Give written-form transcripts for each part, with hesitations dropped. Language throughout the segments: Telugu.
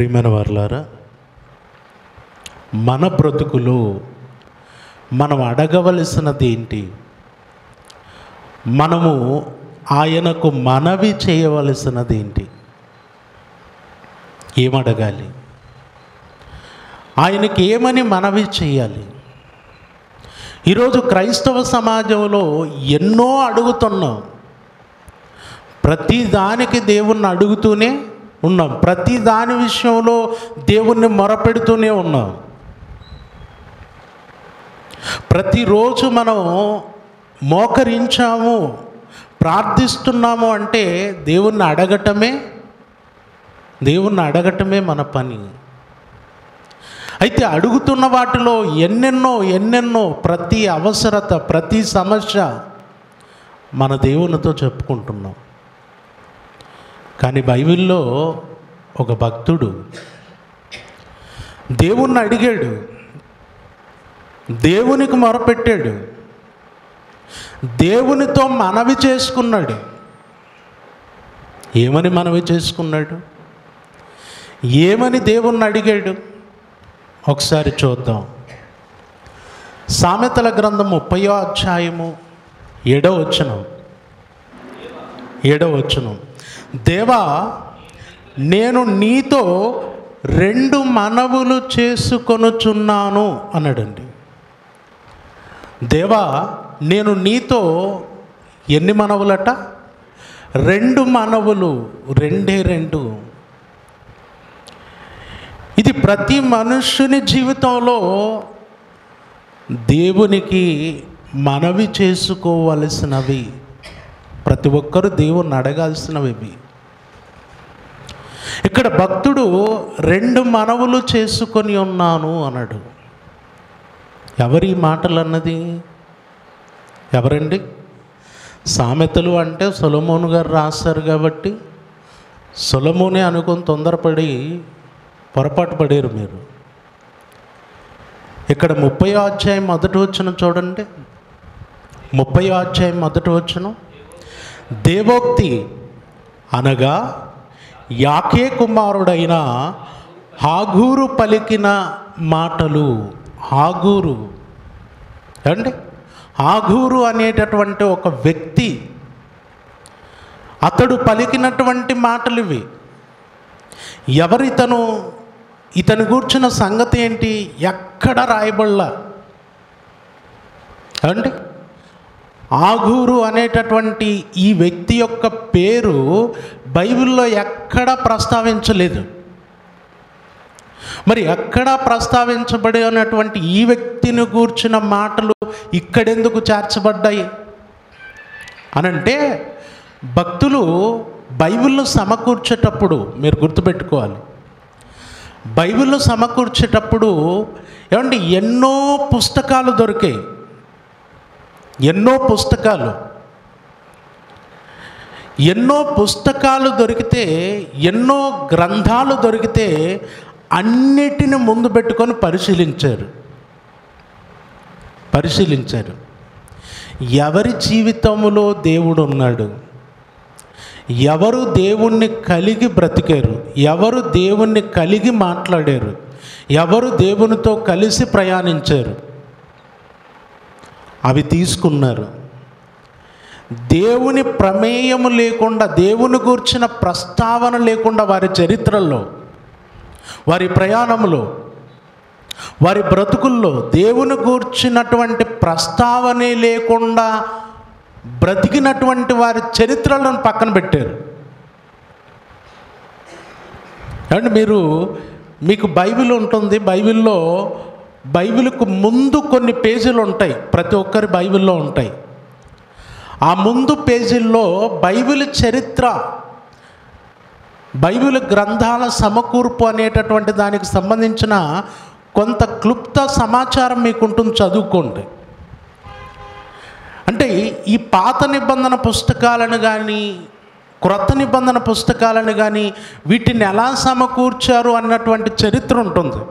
ప్రియమైన వారలారా, మన బ్రతుకులో మనం అడగవలసినది ఏంటి? మనము ఆయనకు మనవి చేయవలసినది ఏంటి? ఏమడగాలి? ఆయనకి ఏమని మనవి చేయాలి? ఈరోజు క్రైస్తవ సమాజంలో ఎన్నో అడుగుతున్నాం. ప్రతి దానికి దేవుణ్ణి అడుగుతూనే ఉన్నాం. ప్రతి దాని విషయంలో దేవుణ్ణి మొరపెడుతూనే ఉన్నాం. ప్రతిరోజు మనం మోకరించాము, ప్రార్థిస్తున్నాము అంటే దేవుణ్ణి అడగటమే మన పని. అయితే అడుగుతున్న వాటిలో ఎన్నెన్నో ప్రతి అవసరత, ప్రతి సమస్య మన దేవునితో చెప్పుకుంటున్నాం. కానీ బైబిల్లో ఒక భక్తుడు దేవుణ్ణి అడిగాడు, దేవునికి మొరపెట్టాడు, దేవునితో మనవి చేసుకున్నాడు. ఏమని మనవి చేసుకున్నాడు? ఏమని దేవుణ్ణి అడిగాడు? ఒకసారి చూద్దాం. సామెతల గ్రంథం 30వ అధ్యాయము 7వ వచనం. దేవా, నేను నీతో 2 మనవులు చేసుకొనుచున్నాను అన్నాడండి. దేవా, నేను నీతో ఎన్ని మనవులట? 2 మనవులు, 2. ఇది ప్రతి మనుష్యుని జీవితంలో దేవునికి మనవి చేసుకోవలసినవి. ప్రతి ఒక్కరూ దేవుణ్ణి అడగాల్సినవి. ఇక్కడ భక్తుడు 2 మనవులు చేసుకొని ఉన్నాను అన్నాడు. ఎవరి మాటలు అన్నది? ఎవరండి? సామెతలు అంటే సొలొమోను గారు రాస్తారు కాబట్టి సొలొమోనే అనుకొని తొందరపడి పొరపాటు పడారు మీరు. ఇక్కడ 30వ అధ్యాయం 1వ వచనం చూడండి. 30వ అధ్యాయం 1వ వచనం. దేవోక్తి అనగా యాకే కుమారుడైన హాగూరు పలికిన మాటలు. హాగూరు అంటే హాగూరు అనేటటువంటి ఒక వ్యక్తి, అతడు పలికినటువంటి మాటలు ఇవి. ఎవరితను? ఇతను గూర్చిన సంగతి ఏంటి? ఎక్కడ రాయబడలా అంటే ఆగూరు అనేటటువంటి ఈ వ్యక్తి యొక్క పేరు బైబిల్లో ఎక్కడా ప్రస్తావించలేదు. మరి ఎక్కడా ప్రస్తావించబడినటువంటి ఈ వ్యక్తిని గూర్చిన మాటలు ఇక్కడెందుకు చేర్చబడ్డాయి అనంటే, భక్తులు బైబిల్ను సమకూర్చేటప్పుడు మీరు గుర్తుపెట్టుకోవాలి, బైబిల్ను సమకూర్చేటప్పుడు ఏమంటే ఎన్నో పుస్తకాలు దొరికాయి. ఎన్నో పుస్తకాలు దొరికితే, ఎన్నో గ్రంథాలు దొరికితే అన్నిటిని ముందు పెట్టుకొని పరిశీలించారు. ఎవరి జీవితంలో దేవుడు ఉన్నాడు? ఎవరు దేవుణ్ణి కలిగి బ్రతికారు? ఎవరు దేవుణ్ణి కలిగి మాట్లాడారు? ఎవరు దేవునితో కలిసి ప్రయాణించారు? అవి తీసుకున్నారు. దేవుని ప్రమేయము లేకుండా, దేవుని గూర్చిన ప్రస్తావన లేకుండా వారి చరిత్రల్లో, వారి ప్రయాణంలో, వారి బ్రతుకుల్లో దేవుని గూర్చినటువంటి ప్రస్తావనే లేకుండా బ్రతికినటువంటి వారి చరిత్రలను పక్కన పెట్టారు. అంటే మీకు బైబిల్ ఉంటుంది. బైబిల్కు ముందు కొన్ని పేజీలు ఉంటాయి. ప్రతి ఒక్కరి బైబిల్లో ఉంటాయి. ఆ ముందు పేజీల్లో బైబిల్ చరిత్ర, బైబిల్ గ్రంథాల సమకూర్పు అనేటటువంటి దానికి సంబంధించిన కొంత క్లుప్త సమాచారం మీకు ఉంటుంది, చదువుకోండి. అంటే ఈ పాత నిబంధన పుస్తకాలను కానీ, క్రొత్త నిబంధన పుస్తకాలను కానీ వీటిని ఎలా సమకూర్చారు అన్నటువంటి చరిత్ర ఉంటుంది.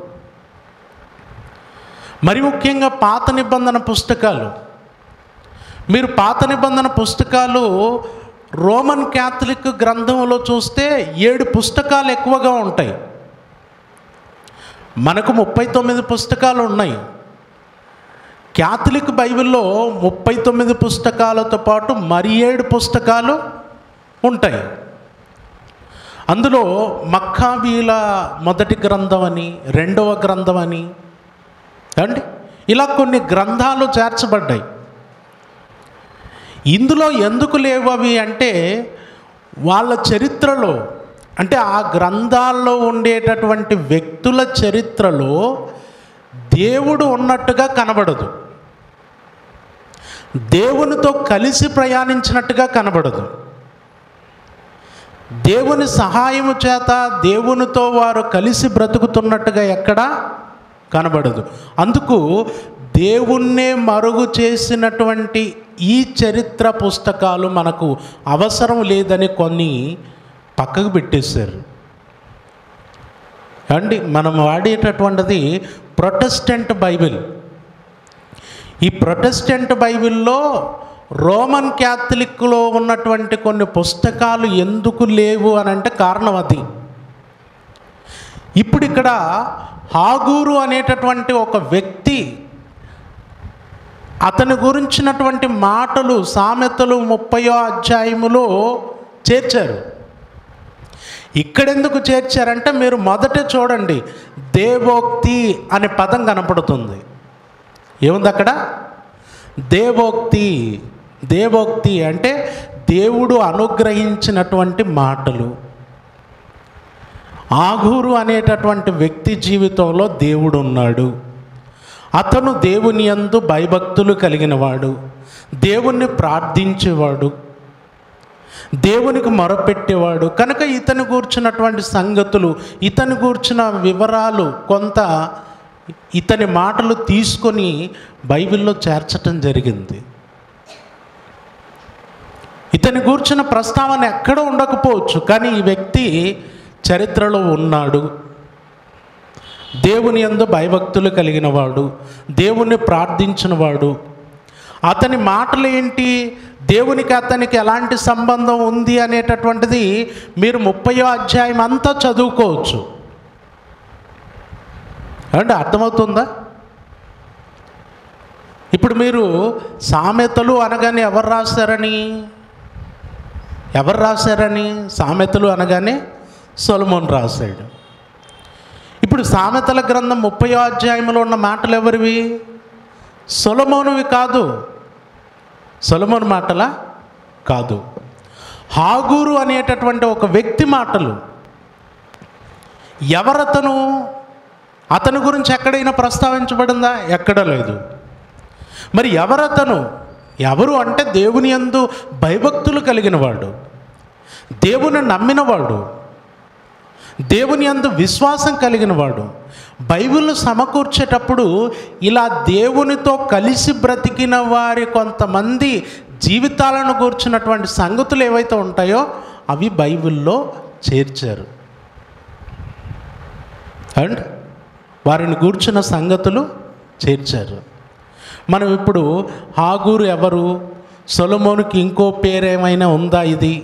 మరి ముఖ్యంగా పాత నిబంధన పుస్తకాలు, మీరు పాత నిబంధన పుస్తకాలు రోమన్ క్యాథలిక్ గ్రంథంలో చూస్తే 7 పుస్తకాలు ఎక్కువగా ఉంటాయి. మనకు 39 పుస్తకాలు ఉన్నాయి. క్యాథలిక్ బైబిల్లో 39 పుస్తకాలతో పాటు మరి 7 పుస్తకాలు ఉంటాయి. అందులో మక్కాబీల మొదటి గ్రంథం అని, రెండవ గ్రంథం అని అండి, ఇలా కొన్ని గ్రంథాలు చేర్చబడ్డాయి. ఇందులో ఎందుకు లేవు అవి అంటే, వాళ్ళ చరిత్రలో, అంటే ఆ గ్రంథాల్లో ఉండేటటువంటి వ్యక్తుల చరిత్రలో దేవుడు ఉన్నట్టుగా కనబడదు, దేవునితో కలిసి ప్రయాణించినట్టుగా కనబడదు, దేవుని సహాయము చేత దేవునితో వారు కలిసి బ్రతుకుతున్నట్టుగా ఎక్కడా కనబడదు. అందుకు దేవుణ్ణే మరుగు చేసినటువంటి ఈ చరిత్ర పుస్తకాలు మనకు అవసరం లేదని కొన్ని పక్కకు పెట్టేశారు అండి. మనం వాడేటటువంటిది ప్రొటెస్టెంట్ బైబిల్. ఈ ప్రొటెస్టెంట్ బైబిల్లో రోమన్ క్యాథలిక్లో ఉన్నటువంటి కొన్ని పుస్తకాలు ఎందుకు లేవు అని అంటే కారణం అది. ఇప్పుడు ఇక్కడ హాగూరు అనేటటువంటి ఒక వ్యక్తి, అతని గురించినటువంటి మాటలు సామెతలు 30వ అధ్యాయములో చేర్చారు. ఇక్కడెందుకు చేర్చారంటే, మీరు మొదట చూడండి, దేవోక్తి అనే పదం కనపడుతుంది. ఏముంది అక్కడ? దేవోక్తి. దేవోక్తి అంటే దేవుడు అనుగ్రహించినటువంటి మాటలు. ఆగూరు అనేటటువంటి వ్యక్తి జీవితంలో దేవుడు ఉన్నాడు. అతను దేవుని యందు భయభక్తులు కలిగినవాడు, దేవుణ్ణి ప్రార్థించేవాడు, దేవునికి మొరపెట్టేవాడు. కనుక ఇతని గూర్చినటువంటి సంగతులు, ఇతని గూర్చిన వివరాలు కొంత ఇతని మాటలు తీసుకొని బైబిల్లో చేర్చటం జరిగింది. ఇతని గూర్చిన ప్రస్తావన ఎక్కడ ఉండకపోవచ్చు, కానీ ఈ వ్యక్తి చరిత్రలో ఉన్నాడు. దేవుని యందు భయభక్తులు కలిగినవాడు, దేవుణ్ణి ప్రార్థించినవాడు. అతని మాటలు ఏంటి, దేవునికి అతనికి ఎలాంటి సంబంధం ఉంది అనేటటువంటిది మీరు 30వ అధ్యాయం అంతా చదువుకోవచ్చు అంటే అర్థమవుతుందా? ఇప్పుడు మీరు సామెతలు అనగానే ఎవరు రాశారని సామెతలు అనగానే సొలొమోను రాశాడు. ఇప్పుడు సామెతల గ్రంథం 30వ అధ్యాయంలో ఉన్న మాటలు ఎవరివి? సొలొమోనువి కాదు. సొలొమోను మాటలా కాదు, హాగూరు అనేటటువంటి ఒక వ్యక్తి మాటలు. ఎవరతను? అతని గురించి ఎక్కడైనా ప్రస్తావించబడిందా? ఎక్కడ లేదు. మరి ఎవరతను? ఎవరు అంటే దేవుని యందు భయభక్తులు కలిగినవాడు, దేవుని నమ్మినవాడు, దేవుని యందు విశ్వాసం కలిగినవాడు. బైబిల్ను సమకూర్చేటప్పుడు ఇలా దేవునితో కలిసి బ్రతికిన వారి కొంతమంది జీవితాలను గూర్చినటువంటి సంగతులు ఏవైతే ఉంటాయో అవి బైబిల్లో చేర్చారు. అండ్ వారిని గూర్చిన సంగతులు చేర్చారు. మనం ఇప్పుడు హాగూరు ఎవరు, సొలొమోనుకి ఇంకో పేరేమైనా ఉందా ఇది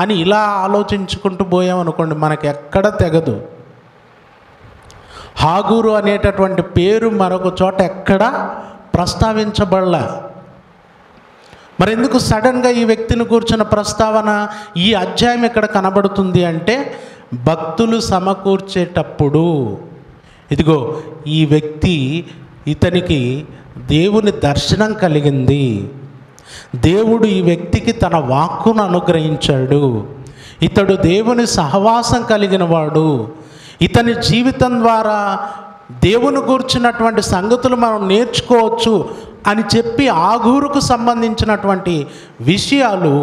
అని ఇలా ఆలోచించుకుంటూ పోయామనుకోండి, మనకి ఎక్కడ తెగదు. హాగూరు అనేటటువంటి పేరు మరొక చోట ఎక్కడ ప్రస్తావించబడలా. మరి ఎందుకు సడన్గా ఈ వ్యక్తిని కూర్చున్న ప్రస్తావన ఈ అధ్యాయం ఇక్కడ కనబడుతుంది అంటే, భక్తులు సమకూర్చేటప్పుడు ఇదిగో ఈ వ్యక్తి, ఇతనికి దేవుని దర్శనం కలిగింది, దేవుడు ఈ వ్యక్తికి తన వాక్కును అనుగ్రహించాడు, ఇతడు దేవుని సహవాసం కలిగిన వాడు, ఇతని జీవితం ద్వారా దేవుని గూర్చినటువంటి సంగతులు మనం నేర్చుకోవచ్చు అని చెప్పి ఆగూరుకు సంబంధించినటువంటి విషయాలు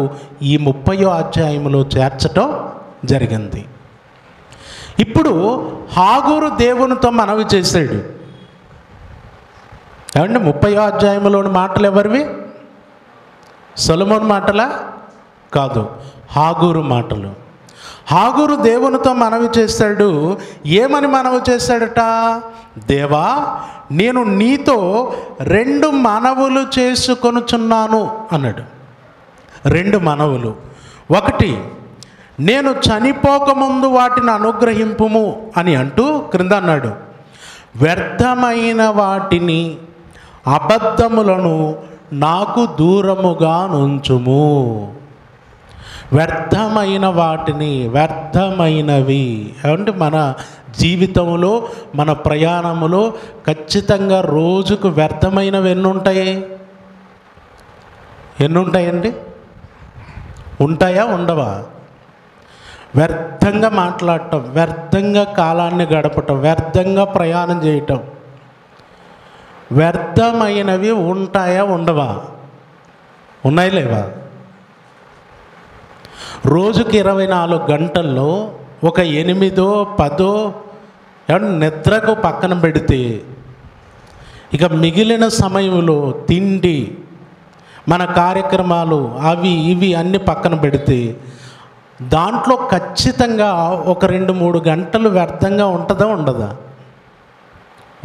ఈ 30వ అధ్యాయంలో చేర్చటం జరిగింది. ఇప్పుడు హాగూరు దేవునితో మనవి చేశాడు. ఏమంటే 30వ అధ్యాయంలోని మాటలు ఎవరివి? సొలొమోను మాటలా కాదు, హాగూరు మాటలు. హాగూరు దేవునితో మనవి చేశాడు. ఏమని మనవి చేశాడట? దేవా, నేను నీతో 2 మనవులు చేసుకొనుచున్నాను అన్నాడు. 2 మనవులు. 1, నేను చనిపోకముందు వాటిని అనుగ్రహింపుము అని అంటూ క్రింద అన్నాడు. వ్యర్థమైన వాటిని, అబద్ధములను నాకు దూరముగా నుంచుము. వ్యర్థమైన వాటిని, వ్యర్థమైనవి అంటే మన జీవితంలో, మన ప్రయాణములో ఖచ్చితంగా రోజుకు వ్యర్థమైనవి ఎన్ని ఉంటాయి? ఎన్ని ఉంటాయండి? ఉంటాయా, ఉండవా? వ్యర్థంగా మాట్లాడటం, వ్యర్థంగా కాలాన్ని గడపటం, వ్యర్థంగా ప్రయాణం చేయటం, వ్యర్థమైనవి ఉంటాయా, ఉండవా? ఉన్నాయి లేవా? రోజుకి 24 గంటల్లో ఒక 8, 10 నిద్రకు పక్కన పెడితే ఇక మిగిలిన సమయంలో తిండి, మన కార్యక్రమాలు అవి ఇవి అన్నీ పక్కన పెడితే దాంట్లో ఖచ్చితంగా ఒక 2-3 గంటలు వ్యర్థంగా ఉంటుందా, ఉండదా?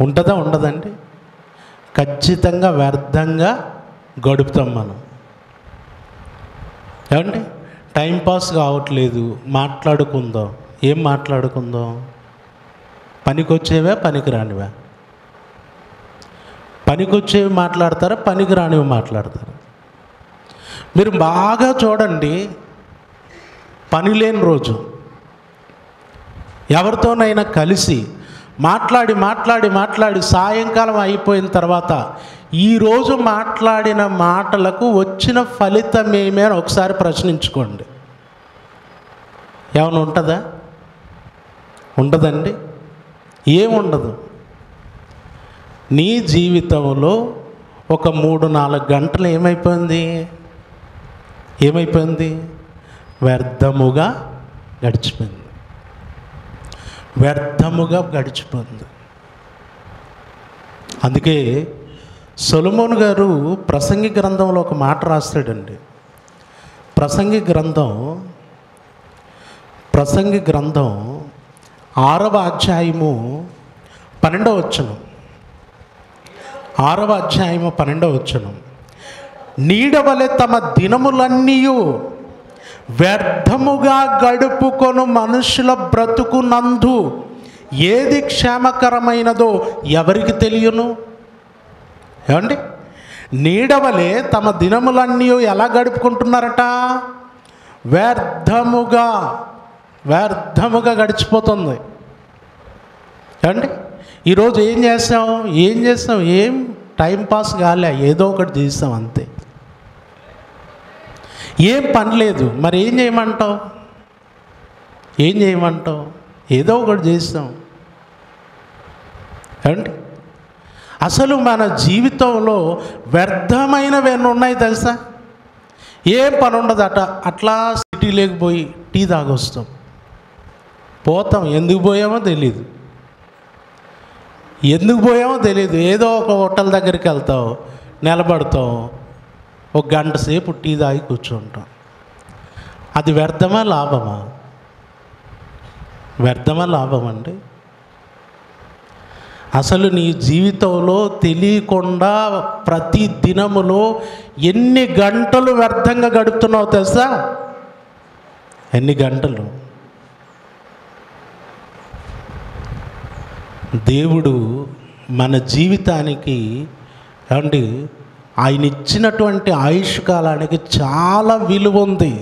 ఉంటుందా, ఉండదండి? ఖచ్చితంగా వ్యర్థంగా గడుపుతాం మనం. ఏమండి? టైంపాస్ కావట్లేదు, మాట్లాడుకుందాం. ఏం మాట్లాడుకుందాం? పనికొచ్చేవా, పనికి రానివా? పనికొచ్చేవి మాట్లాడతారా, పనికి రానివి మాట్లాడతారా? మీరు బాగా చూడండి, పని లేని రోజు ఎవరితోనైనా కలిసి మాట్లాడి సాయంకాలం అయిపోయిన తర్వాత ఈరోజు మాట్లాడిన మాటలకు వచ్చిన ఫలితం ఏమి అని ఒకసారి ప్రశ్నించుకోండి. ఏమైనా ఉంటుందా? ఉండదండి. ఏముండదు. నీ జీవితంలో ఒక 3-4 గంటలు ఏమైపోయింది? వ్యర్థముగా గడిచిపోయింది. అందుకే సొలొమోను గారు ప్రసంగి గ్రంథంలో ఒక మాట రాస్తాడండి. ప్రసంగి గ్రంథం 6వ అధ్యాయము 12వ వచనం. 6వ అధ్యాయము 12వ వచనం. నీడవలె తమ దినములన్నీ వ్యర్థముగా గడుపుకొను మనుషుల బ్రతుకునందు ఏది క్షేమకరమైనదో ఎవరికి తెలియను? ఏమండి? నీడవలే తమ దినములన్నీ ఎలా గడుపుకుంటున్నారట? వ్యర్థముగా గడిచిపోతుంది. ఏమండి? ఈరోజు ఏం చేస్తాం? ఏం టైంపాస్ కాలే, ఏదో ఒకటి చేస్తాం అంతే. ఏం పని లేదు, మరి ఏం చేయమంటావు? ఏదో ఒకటి చేస్తాం. ఏమండి? అసలు మన జీవితంలో వ్యర్థమైనవి ఎన్ని ఉన్నాయి తెలుసా? ఏం పని ఉండదట, అట్లా సిటీలోకి పోయి టీ తాగొస్తాం. పోతాం, ఎందుకు పోయామో తెలీదు. ఏదో ఒక హోటల్ దగ్గరికి వెళ్తావు, నిలబడతావు, ఒక గంట సేపు టీ తాగి కూర్చుంటాం. అది వ్యర్థమా, లాభమా? లాభమండి? అసలు నీ జీవితంలో తెలియకుండా ప్రతి దినములో ఎన్ని గంటలు వ్యర్థంగా గడుపుతున్నావు తెలుసా? ఎన్ని గంటలు? దేవుడు మన జీవితానికి ఏమండి ఆయన ఇచ్చినటువంటి ఆయుష్ కాలానికి చాలా విలువ ఉంది.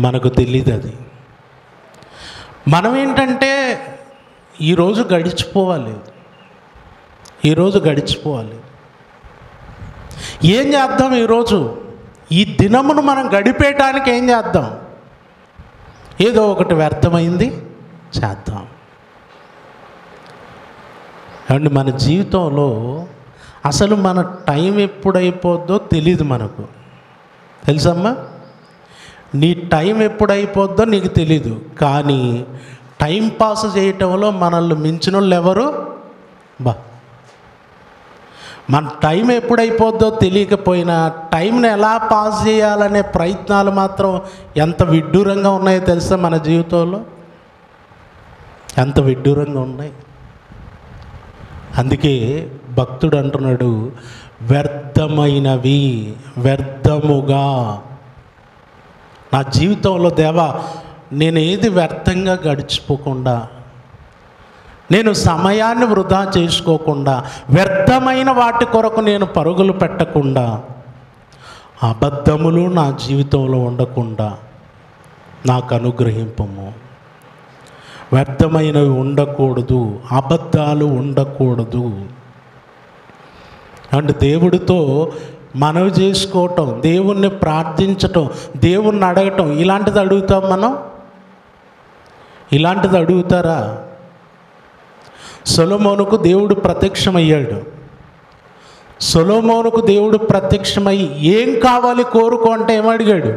మనకు తెలియదు అది. మనం ఏంటంటే ఈరోజు గడిచిపోవాలి. ఏం చేద్దాం? ఈ దినమును మనం గడిపేయటానికి ఏం చేద్దాం? ఏదో ఒకటి వ్యర్థమైంది చేద్దాం. అండ్ మన జీవితంలో అసలు మన టైం ఎప్పుడైపోద్దో తెలీదు మనకు. తెలుసమ్మా? నీ టైం ఎప్పుడైపోద్దో నీకు తెలీదు, కానీ టైం పాస్ చేయటంలో మనల్ని మించిన వాళ్ళు ఎవరు? మన టైం ఎప్పుడైపోద్దో తెలియకపోయినా టైంని ఎలా పాస్ చేయాలనే ప్రయత్నాలు మాత్రం ఎంత విడ్డూరంగా ఉన్నాయో తెలుసా? మన జీవితంలో ఎంత విడ్డూరంగా ఉన్నాయి. అందుకే భక్తుడు అంటున్నాడు, వ్యర్థముగా నా జీవితంలో దేవా నేను ఏది వ్యర్థంగా గడిచిపోకుండా, నేను సమయాన్ని వృధా చేసుకోకుండా, వ్యర్థమైన వాటి కొరకు నేను పరుగులు పెట్టకుండా, అబద్ధములు నా జీవితంలో ఉండకుండా నాకు అనుగ్రహింపము. వ్యర్థమైనవి ఉండకూడదు, అబద్ధాలు ఉండకూడదు. అండ్ దేవుడితో మనవి చేసుకోవటం, దేవుణ్ణి ప్రార్థించటం, దేవుణ్ణి అడగటం, ఇలాంటిది అడుగుతాం మనం? ఇలాంటిది అడుగుతారా? సొలొమోనుకు దేవుడు ప్రత్యక్షమయ్యాడు. సొలొమోనుకు దేవుడు ప్రత్యక్షమై ఏం కావాలి కోరుకో అంటే ఏమడిగాడు?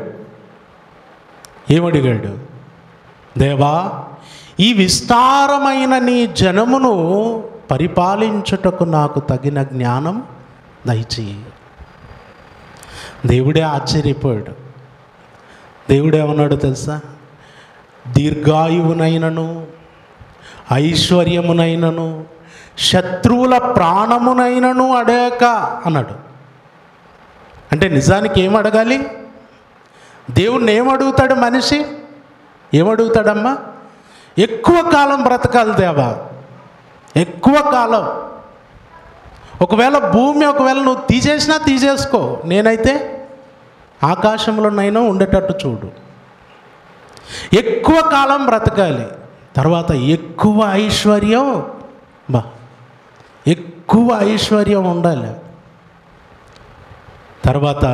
దేవా, ఈ విస్తారమైన నీ జనమును పరిపాలించుటకు నాకు తగిన జ్ఞానం దయచేయి. దేవుడే ఆశ్చర్యపోయాడు. దేవుడేమన్నాడు తెలుసా? దీర్ఘాయువునైనను, ఐశ్వర్యమునైనను, శత్రువుల ప్రాణమునైనను అడగక అన్నాడు. అంటే నిజానికి ఏం అడగాలి? దేవుణ్ణి ఏమడుగుతాడు మనిషి? ఏమడుగుతాడమ్మా? ఎక్కువ కాలం బ్రతకాలి దేవా, ఎక్కువ కాలం. ఒకవేళ భూమి నువ్వు తీసేసుకో, నేనైతే ఆకాశంలోనైనా ఉండేటట్టు చూడు. ఎక్కువ కాలం బ్రతకాలి. తర్వాత ఎక్కువ ఐశ్వర్యం, ఎక్కువ ఐశ్వర్యం ఉండాలి. తర్వాత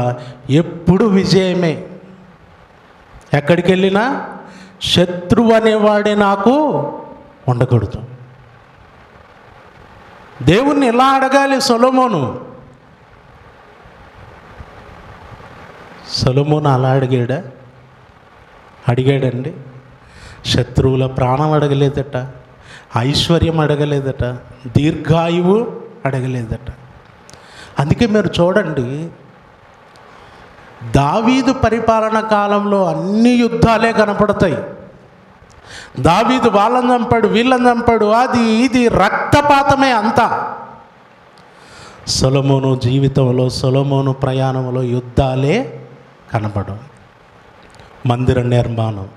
ఎప్పుడు విజయమే. ఎక్కడికి వెళ్ళినా శత్రువు అనేవాడే నాకు ఉండకూడదు. దేవుణ్ణి ఎలా అడగాలి సొలొమోను అలా అడిగాడండి. శత్రువుల ప్రాణం అడగలేదట, ఐశ్వర్యం అడగలేదట, దీర్ఘాయువు అడగలేదట. అందుకే మీరు చూడండి, దావీదు పరిపాలన కాలంలో అన్ని యుద్ధాలే కనపడతాయి. దావీదు వాళ్ళని చంపాడు, వీళ్ళని చంపాడు, అది ఇది రక్తపాతమే అంతా. సొలొమోను జీవితంలో, సొలొమోను ప్రయాణంలో యుద్ధాలే కనపడవు. మందిర నిర్మాణం,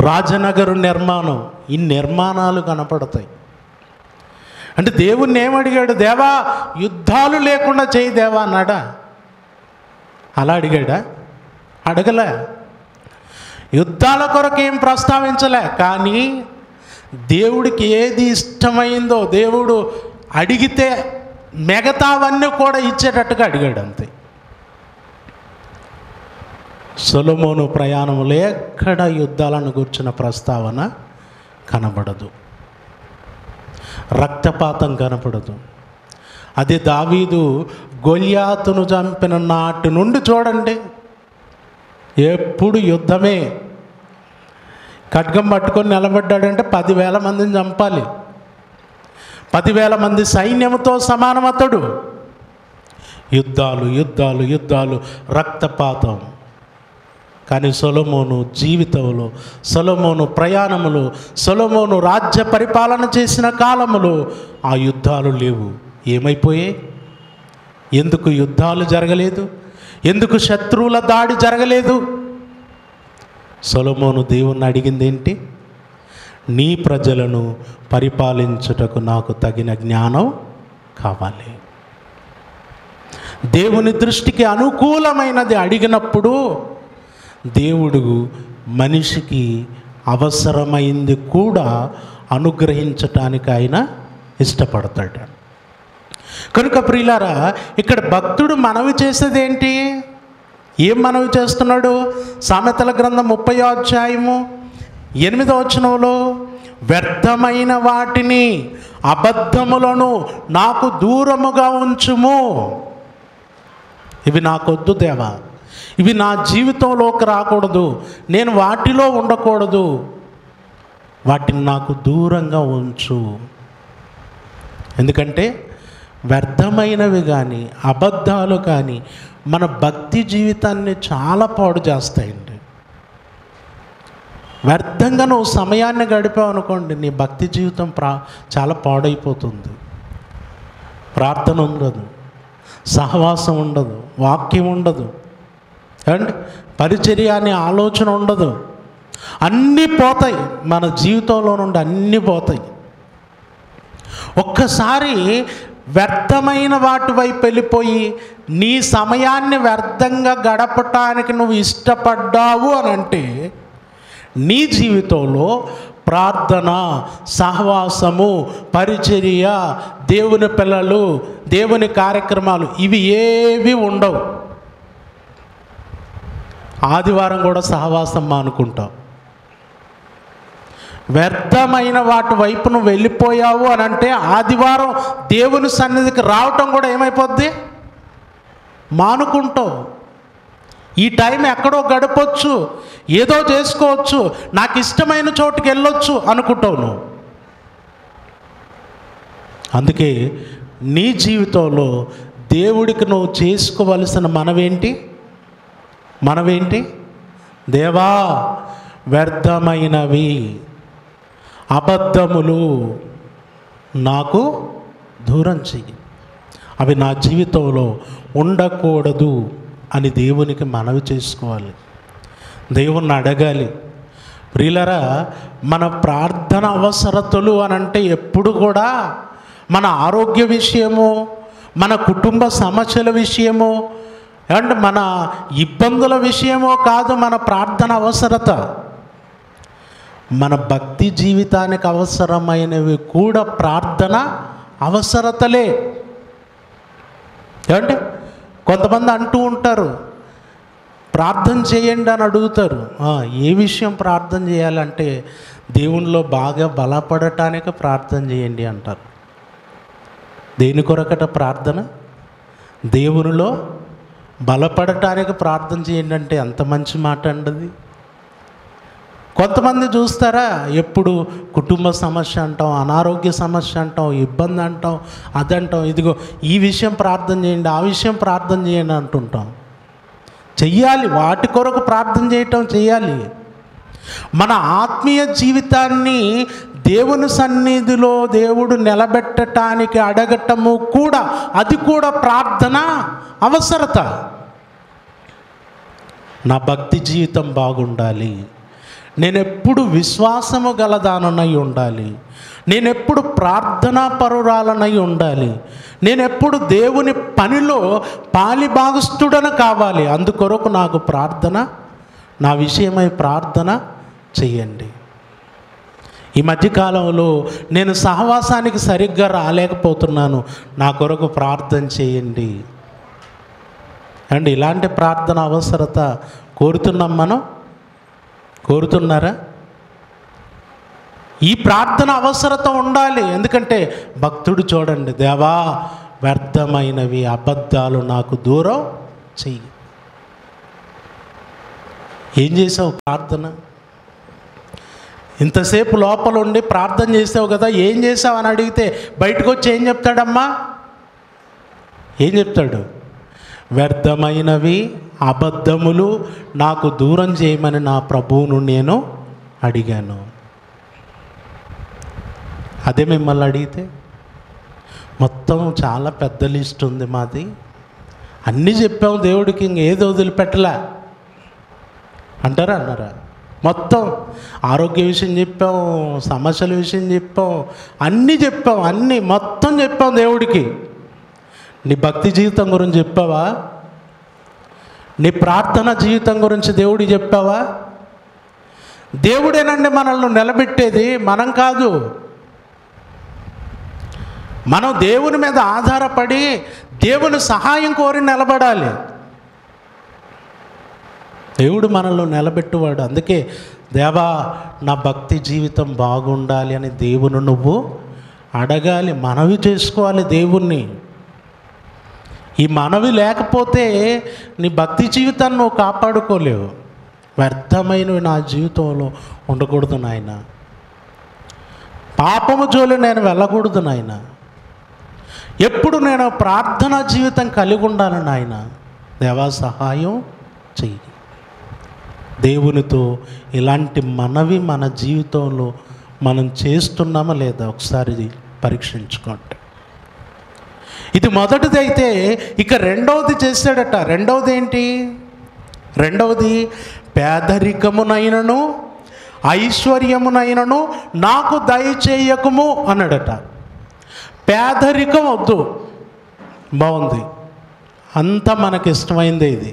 రాజనగరు నిర్మాణం, ఈ నిర్మాణాలు కనపడతాయి. అంటే దేవుణ్ణి ఏమడిగాడు? దేవా, యుద్ధాలు లేకుండా చేయి దేవా అన్నాడా? అలా అడిగాడా? అడగలే. యుద్ధాల కొరకు ఏం ప్రస్తావించలే. కానీ దేవుడికి ఏది ఇష్టమైందో దేవుడు అడిగితే మిగతావన్నీ కూడా ఇచ్చేటట్టుగా అడిగాడు, అంతే. సొలొమోను ప్రయాణంలో ఎక్కడ యుద్ధాలను గుర్చిన ప్రస్తావన కనబడదు, రక్తపాతం కనపడదు. అదే దావీదు గొల్యాతును చంపిన నాటి నుండి చూడండి, ఎప్పుడు యుద్ధమే. ఖడ్గం పట్టుకొని నిలబడ్డాడంటే 10,000 మందిని చంపాలి. 10,000 మంది సైన్యంతో సమానం అతడు. యుద్ధాలు యుద్ధాలు యుద్ధాలు, రక్తపాతం. కానీ సొలొమోను జీవితంలో, సొలొమోను ప్రయాణములో, సొలొమోను రాజ్య పరిపాలన చేసిన కాలములో ఆ యుద్ధాలు లేవు. ఏమైపోయాయి? ఎందుకు యుద్ధాలు జరగలేదు? ఎందుకు శత్రువుల దాడి జరగలేదు? సొలొమోను దేవుణ్ణి అడిగింది ఏంటి? నీ ప్రజలను పరిపాలించుటకు నాకు తగిన జ్ఞానం కావాలి. దేవుని దృష్టికి అనుకూలమైనది అడిగినప్పుడు దేవుడు మనిషికి అవసరమైంది కూడా అనుగ్రహించటానికి ఆయన ఇష్టపడతాడు. కనుక ప్రియులారా, ఇక్కడ భక్తుడు మనవి చేసేది ఏంటి? ఏం మనవి చేస్తున్నాడు? సామెతల గ్రంథం 30వ అధ్యాయము 8వ వచనంలో, వ్యర్థమైన వాటిని, అబద్ధములను నాకు దూరముగా ఉంచుము. ఇవి నాకొద్దు దేవా, ఇవి నా జీవితంలోకి రాకూడదు, నేను వాటిలో ఉండకూడదు, వాటిని నాకు దూరంగా ఉంచు. ఎందుకంటే వ్యర్థమైనవి కానీ, అబద్ధాలు కానీ మన భక్తి జీవితాన్ని చాలా పాడు చేస్తాయండి. వ్యర్థంగా నువ్వు సమయాన్ని గడిపావు అనుకోండి, నీ భక్తి జీవితం చాలా పాడైపోతుంది. ప్రార్థన ఉండదు, సహవాసం ఉండదు, వాక్యం ఉండదు, అండ్ పరిచర్య అనే ఆలోచన ఉండదు. అన్నీ పోతాయి, మన జీవితంలో నుండి అన్నీ పోతాయి. ఒక్కసారి వ్యర్థమైన వాటి వైపు వెళ్ళిపోయి నీ సమయాన్ని వ్యర్థంగా గడపటానికి నువ్వు ఇష్టపడ్డావు అని అంటే నీ జీవితంలో ప్రార్థన, సహవాసము, పరిచర్య, దేవుని పిల్లలు, దేవుని కార్యక్రమాలు ఇవి ఏవి ఉండవు. ఆదివారం కూడా సహవాసం మానుకుంటావు. వ్యర్థమైన వాటి వైపు నువ్వు వెళ్ళిపోయావు అని అంటే ఆదివారం దేవుని సన్నిధికి రావటం కూడా ఏమైపోద్ది? మానుకుంటావు. ఈ టైం ఎక్కడో గడపొచ్చు, ఏదో చేసుకోవచ్చు, నాకు ఇష్టమైన చోటుకి వెళ్ళొచ్చు అనుకుంటావు నువ్వు. అందుకే నీ జీవితంలో దేవుడికి నువ్వు చేసుకోవలసిన మనవేంటి? దేవా, వ్యర్థమైనవి, అబద్ధములు నాకు దూరం చెయ్యి, అవి నా జీవితంలో ఉండకూడదు అని దేవునికి మనవి చేసుకోవాలి, దేవుణ్ణి అడగాలి. ప్రియులరా, మన ప్రార్థన అవసరతలు అని అంటే ఎప్పుడు కూడా మన ఆరోగ్య విషయము, మన కుటుంబ సమస్యల విషయము అండ్ మన ఇబ్బందుల విషయమో కాదు. మన ప్రార్థన అవసరత మన భక్తి జీవితానికి అవసరమైనవి కూడా ప్రార్థన అవసరతలే. ఏమంటే కొంతమంది అంటూ ఉంటారు, ప్రార్థన చేయండి అని అడుగుతారు. ఏ విషయం ప్రార్థన చేయాలంటే దేవునిలో బాగా బలపడటానికి ప్రార్థన చేయండి అంటారు. దేని కొరకట ప్రార్థన? దేవునిలో బలపడటానికి ప్రార్థన చేయండి అంటే ఎంత మంచి మాట అండి. కొంతమంది చూస్తారా, ఎప్పుడు కుటుంబ సమస్య అంటాం, అనారోగ్య సమస్య అంటాం, ఇబ్బంది అంటాం, అదంటాం, ఇదిగో ఈ విషయం ప్రార్థన చేయండి, ఆ విషయం ప్రార్థన చేయండి అంటుంటాం. చెయ్యాలి, వాటి కొరకు ప్రార్థన చేయటం చెయ్యాలి. మన ఆత్మీయ జీవితాన్ని దేవుని సన్నిధిలో దేవుడు నిలబెట్టడానికి అడగటము కూడా, అది కూడా ప్రార్థన అవసరత. నా భక్తి జీవితం బాగుండాలి, నేనెప్పుడు విశ్వాసము గలదానై ఉండాలి, నేనెప్పుడు ప్రార్థనా పరురాలనై ఉండాలి, నేనెప్పుడు దేవుని పనిలో పాలిభాగస్తుడన కావాలి. అందుకొరకు నాకు ప్రార్థన, నా విషయమై ప్రార్థన చెయ్యండి. ఈ మధ్యకాలంలో నేను సహవాసానికి సరిగ్గా రాలేకపోతున్నాను, నా కొరకు ప్రార్థన చేయండి అండ్ ఇలాంటి ప్రార్థన అవసరత కోరుతున్నాం. మనం కోరుతున్నారా? ఈ ప్రార్థన అవసరత ఉండాలి. ఎందుకంటే భక్తుడు చూడండి, దేవా, వ్యర్థమైనవి, అబద్ధాలు నాకు దూరం చెయ్యి. ఏం చేసావు ప్రార్థన? ఇంతసేపు లోపల ఉండి ప్రార్థన చేసావు కదా, ఏం చేసావు అని అడిగితే బయటకు వచ్చి ఏం చెప్తాడమ్మా? ఏం చెప్తాడు? వ్యర్థమైనవి, అబద్ధములు నాకు దూరం చేయమని నా ప్రభువును నేను అడిగాను. అదే మిమ్మల్ని అడిగితే మొత్తం చాలా పెద్ద లిస్ట్ ఉంది మాది, అన్నీ చెప్పాము దేవుడికి, ఇంకేదో వదిలిపెట్టలే అంటారా? అన్నారా? మొత్తం ఆరోగ్య విషయం చెప్పాం, సమస్యల విషయం చెప్పాం, అన్నీ చెప్పాం, అన్నీ మొత్తం చెప్పాం దేవుడికి. నీ భక్తి జీవితం గురించి చెప్పావా? నీ ప్రార్థన జీవితం గురించి దేవుడికి చెప్పావా? దేవుడేనండి మనల్ని నిలబెట్టేది, మనం కాదు. మనం దేవుని మీద ఆధారపడి దేవుని సహాయం కోరి నిలబడాలి. దేవుడు మనల్ని నిలబెట్టువాడు. అందుకే దేవా, నా భక్తి జీవితం బాగుండాలి అని దేవుని నువ్వు అడగాలి, మనవి చేసుకోవాలి దేవుణ్ణి. ఈ మనవి లేకపోతే నీ భక్తి జీవితాన్ని నువ్వు కాపాడుకోలేవు. వ్యర్థమైనవి నా జీవితంలో ఉండకూడదు నాయన, పాపము జోలి నేను వెళ్ళకూడదు నాయన, ఎప్పుడు నేను ప్రార్థనా జీవితం కలిగి ఉండాలి నాయన. దేవా, సహాయం చెయ్యి. దేవునితో ఇలాంటి మనవి మన జీవితంలో మనం చేస్తున్నామా లేదా ఒకసారి పరీక్షించుకోండి. ఇది మొదటిది అయితే, ఇక రెండవది చేశాడట. రెండవది ఏంటి? రెండవది, పేదరికమునైనను ఐశ్వర్యమునైనను నాకు దయచేయకము అన్నాడట. పేదరికం వద్దు. బాగుంది, అంతా మనకి ఇష్టమైందే ఇది.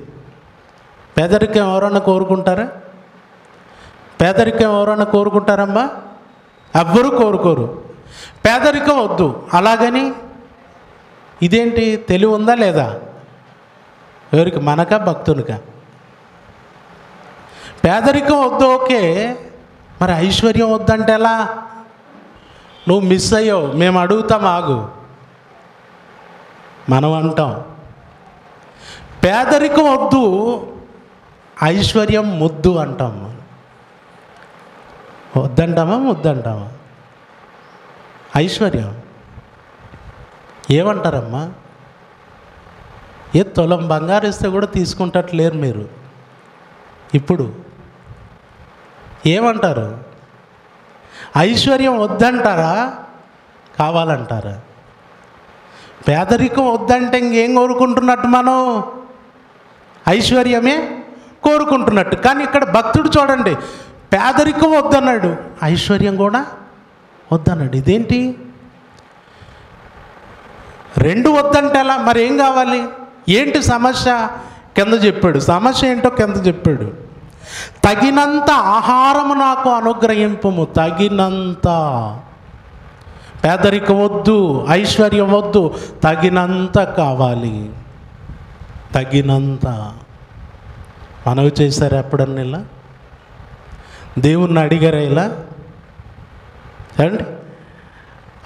పేదరికం ఎవరన్నా కోరుకుంటారా? పేదరికం ఎవరన్నా కోరుకుంటారమ్మా? ఎవ్వరూ కోరుకోరు. పేదరికం వద్దు. అలాగని ఇదేంటి, తెలివి ఉందా లేదా? ఎవరికి? మనకా భక్తునికా? పేదరికం వద్దు, ఓకే. మరి ఐశ్వర్యం వద్దంటే ఎలా? నువ్వు మిస్ అయ్యావు, మేము అడుగుతాం, ఆగు. మనం అంటాం పేదరికం వద్దు, ఐశ్వర్యం ముద్దు అంటాం. వద్దంటామా ముద్దంటామా? ఐశ్వర్యం ఏమంటారమ్మా? తులం బంగారు ఇస్తే కూడా తీసుకుంటట్లేరు మీరు. ఇప్పుడు ఏమంటారు? ఐశ్వర్యం వద్దంటారా, కావాలంటారా? పేదరికం వద్దంటే ఇంకేం కోరుకుంటున్నట్టు మనం? ఐశ్వర్యమే కోరుకుంటున్నట్టు. కానీ ఇక్కడ భక్తుడు చూడండి, పేదరికం వద్దన్నాడు, ఐశ్వర్యం కూడా వద్దన్నాడు. ఇదేంటి? రెండు వద్దంటే ఎలా? మరి ఏం కావాలి? ఏంటి సమస్య? కింద చెప్పాడు. సమస్య ఏంటో కింద చెప్పాడు. తగినంత ఆహారము నాకు అనుగ్రహింపుము. తగినంత. పేదరికం వద్దు, ఐశ్వర్యం వద్దు, తగినంత కావాలి. తగినంత. మనవి చేశారు ఎప్పుడన్నా ఇలా? దేవుణ్ణి అడిగారా ఇలా? అండి,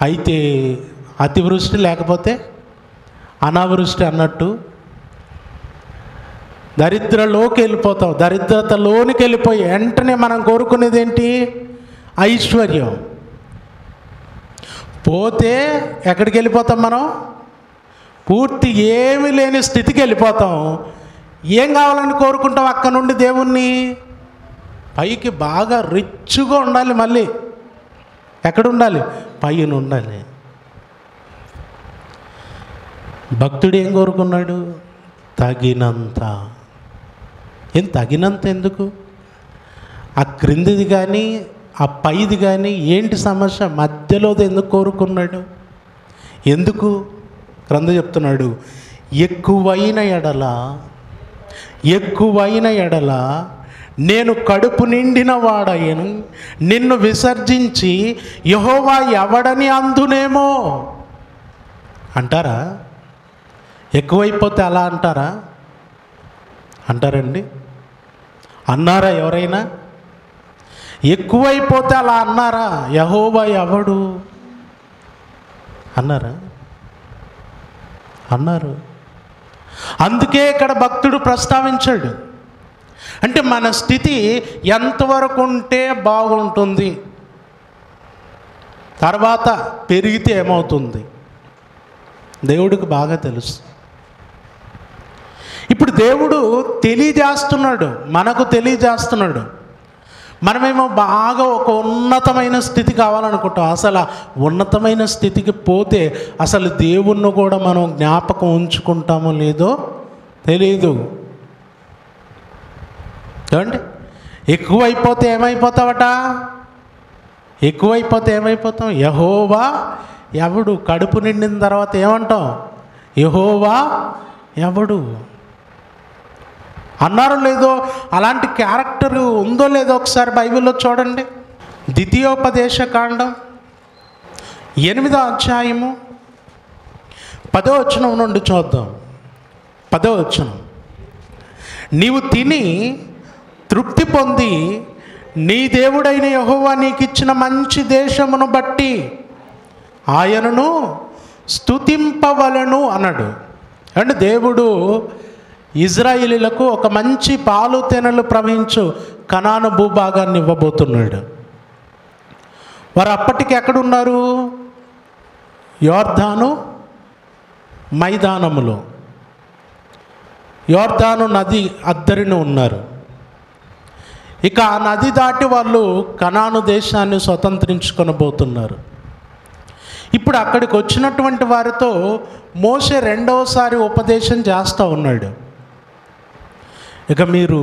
అయితే అతివృష్టి లేకపోతే అనావృష్టి అన్నట్టు దరిద్రలోకి వెళ్ళిపోతాం. దరిద్రతలోనికి వెళ్ళిపోయి వెంటనే మనం కోరుకునేది ఏంటి? ఐశ్వర్యం. పోతే ఎక్కడికి వెళ్ళిపోతాం మనం? పూర్తి ఏమీ లేని స్థితికి వెళ్ళిపోతాం. ఏం కావాలని కోరుకుంటాం అక్కడ నుండి దేవుణ్ణి? పైకి బాగా రిచ్గా ఉండాలి. మళ్ళీ ఎక్కడ ఉండాలి? పైన ఉండాలి. భక్తుడు ఏం కోరుకున్నాడు? తగినంత. ఏం తగినంత ఎందుకు? ఆ క్రిందిది కానీ ఆ పైది కానీ ఏంటి సమస్య? మధ్యలోది ఎందుకు కోరుకున్నాడు? ఎందుకు? క్రింద చెప్తున్నాడు, ఎక్కువైన ఎడల నేను కడుపు నిండిన వాడయ్యను, నిన్ను విసర్జించి యెహోవా ఎవడని అందునేమో అంటారా? ఎక్కువైపోతే అలా అంటారా? అంటారండి? అన్నారా ఎవరైనా? ఎక్కువైపోతే అలా అన్నారా? యెహోవా ఎవడు అన్నారా? అన్నారు. అందుకే ఇక్కడ భక్తుడు ప్రస్తావించాడు. అంటే మన స్థితి ఎంతవరకు ఉంటే బాగుంటుంది, తర్వాత పెరిగితే ఏమవుతుంది దేవుడికి బాగా తెలుసు. ఇప్పుడు దేవుడు తెలియజేస్తున్నాడు, మనకు తెలియజేస్తున్నాడు. మనమేమో బాగా ఒక ఉన్నతమైన స్థితి కావాలనుకుంటాం. అసలు ఉన్నతమైన స్థితికి పోతే అసలు దేవుణ్ణి కూడా మనం జ్ఞాపకం ఉంచుకుంటామో లేదో తెలీదు. చూడండి, ఎక్కువైపోతే ఏమైపోతావట? ఎక్కువైపోతే ఏమైపోతాం? యెహోవా ఎవడు? కడుపు నిండిన తర్వాత ఏమంటాం? యెహోవా ఎవడు అన్నారో లేదో? అలాంటి క్యారెక్టర్ ఉందో లేదో ఒకసారి బైబిల్లో చూడండి. ద్వితీయోపదేశ కాండం 8వ అధ్యాయము 10వ వచనం నుండి చూద్దాం. 10వ వచనం, నీవు తిని తృప్తి పొంది నీ దేవుడైన యెహోవా నీకు ఇచ్చిన మంచి దేశమును బట్టి ఆయనను స్తుతింపవలెను అన్నాడు. అంటే దేవుడు ఇజ్రాయేలీలకు ఒక మంచి పాలు తేనెలు ప్రవహించు కనాను భూభాగాన్ని ఇవ్వబోతున్నాడు. వారు అప్పటికి ఎక్కడున్నారు? యోర్దాను మైదానములో, యోర్దాను నది అద్దరిన ఉన్నారు. ఇక ఆ నది దాటి వాళ్ళు కనాను దేశాన్ని స్వతంత్రించుకొనబోతున్నారు. ఇప్పుడు అక్కడికి వచ్చినటువంటి వారితో మోషే రెండవసారి ఉపదేశం చేస్తూ ఉన్నాడు. ఇక మీరు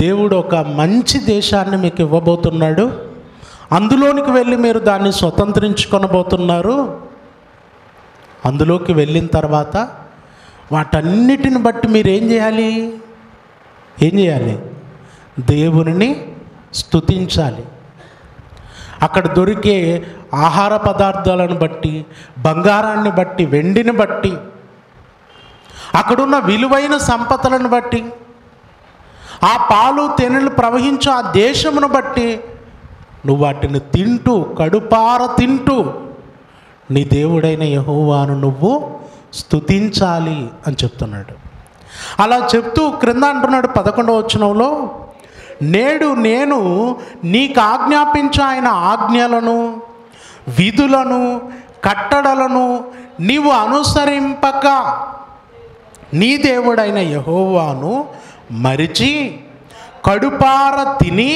దేవుడు ఒక మంచి దేశాన్ని మీకు ఇవ్వబోతున్నాడు, అందులోనికి వెళ్ళి మీరు దాన్ని స్వతంత్రించుకొనబోతున్నారు. అందులోకి వెళ్ళిన తర్వాత వాటన్నిటిని బట్టి మీరు ఏం చేయాలి? దేవునిని స్తుతించాలి. అక్కడ దొరికే ఆహార పదార్థాలను బట్టి, బంగారాన్ని బట్టి, వెండిని బట్టి, అక్కడున్న విలువైన సంపదలను బట్టి, ఆ పాలు తేనెలు ప్రవహించు ఆ దేశమును బట్టి నువ్వు వాటిని తింటూ, కడుపార తింటూ నీ దేవుడైన యెహోవాను నువ్వు స్తుతించాలి అని చెప్తున్నాడు. అలా చెప్తూ క్రింద అంటున్నాడు 11వ వచనంలో, నేడు నేను నీకు ఆజ్ఞాపించు ఆయన ఆజ్ఞలను, విధులను, కట్టడలను నీవు అనుసరింపక నీ దేవుడైన యెహోవాను మరిచి కడుపార తిని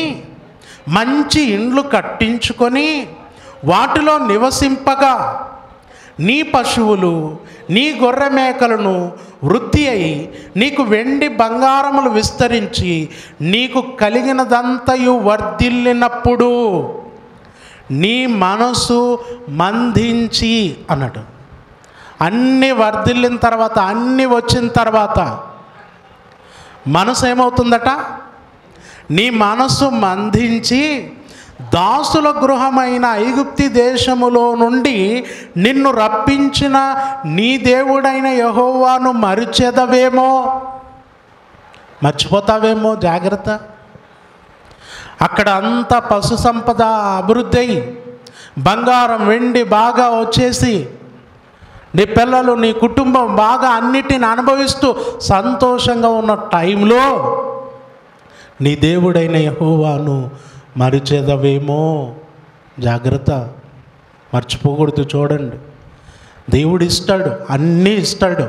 మంచి ఇండ్లు కట్టించుకొని వాటిలో నివసింపగా నీ పశువులు, నీ గొర్రె మేకలను వృద్ధి అయి నీకు వెండి బంగారములు విస్తరించి నీకు కలిగినదంతయు వర్ధిల్లినప్పుడు నీ మనసు మందించి అన్నట్టు. అన్నీ వర్ధిల్లిన తర్వాత, అన్నీ వచ్చిన తర్వాత మనసు ఏమవుతుందట? నీ మనసు మందించి దాసుల గృహమైన ఐగుప్తి దేశములో నుండి నిన్ను రప్పించిన నీ దేవుడైన యెహోవాను మర్చిపోతావేమో, జాగ్రత్త. అక్కడ అంతా పశు సంపద అభివృద్ధి అయి బంగారం వెండి బాగా వచ్చేసి నీ పిల్లలు, నీ కుటుంబం బాగా అన్నిటిని అనుభవిస్తూ సంతోషంగా ఉన్న టైంలో నీ దేవుడైన యెహోవాను మరిచేదవేమో, జాగ్రత్త. మర్చిపోకూడదు. చూడండి, దేవుడు ఇస్తాడు, అన్నీ ఇస్తాడు,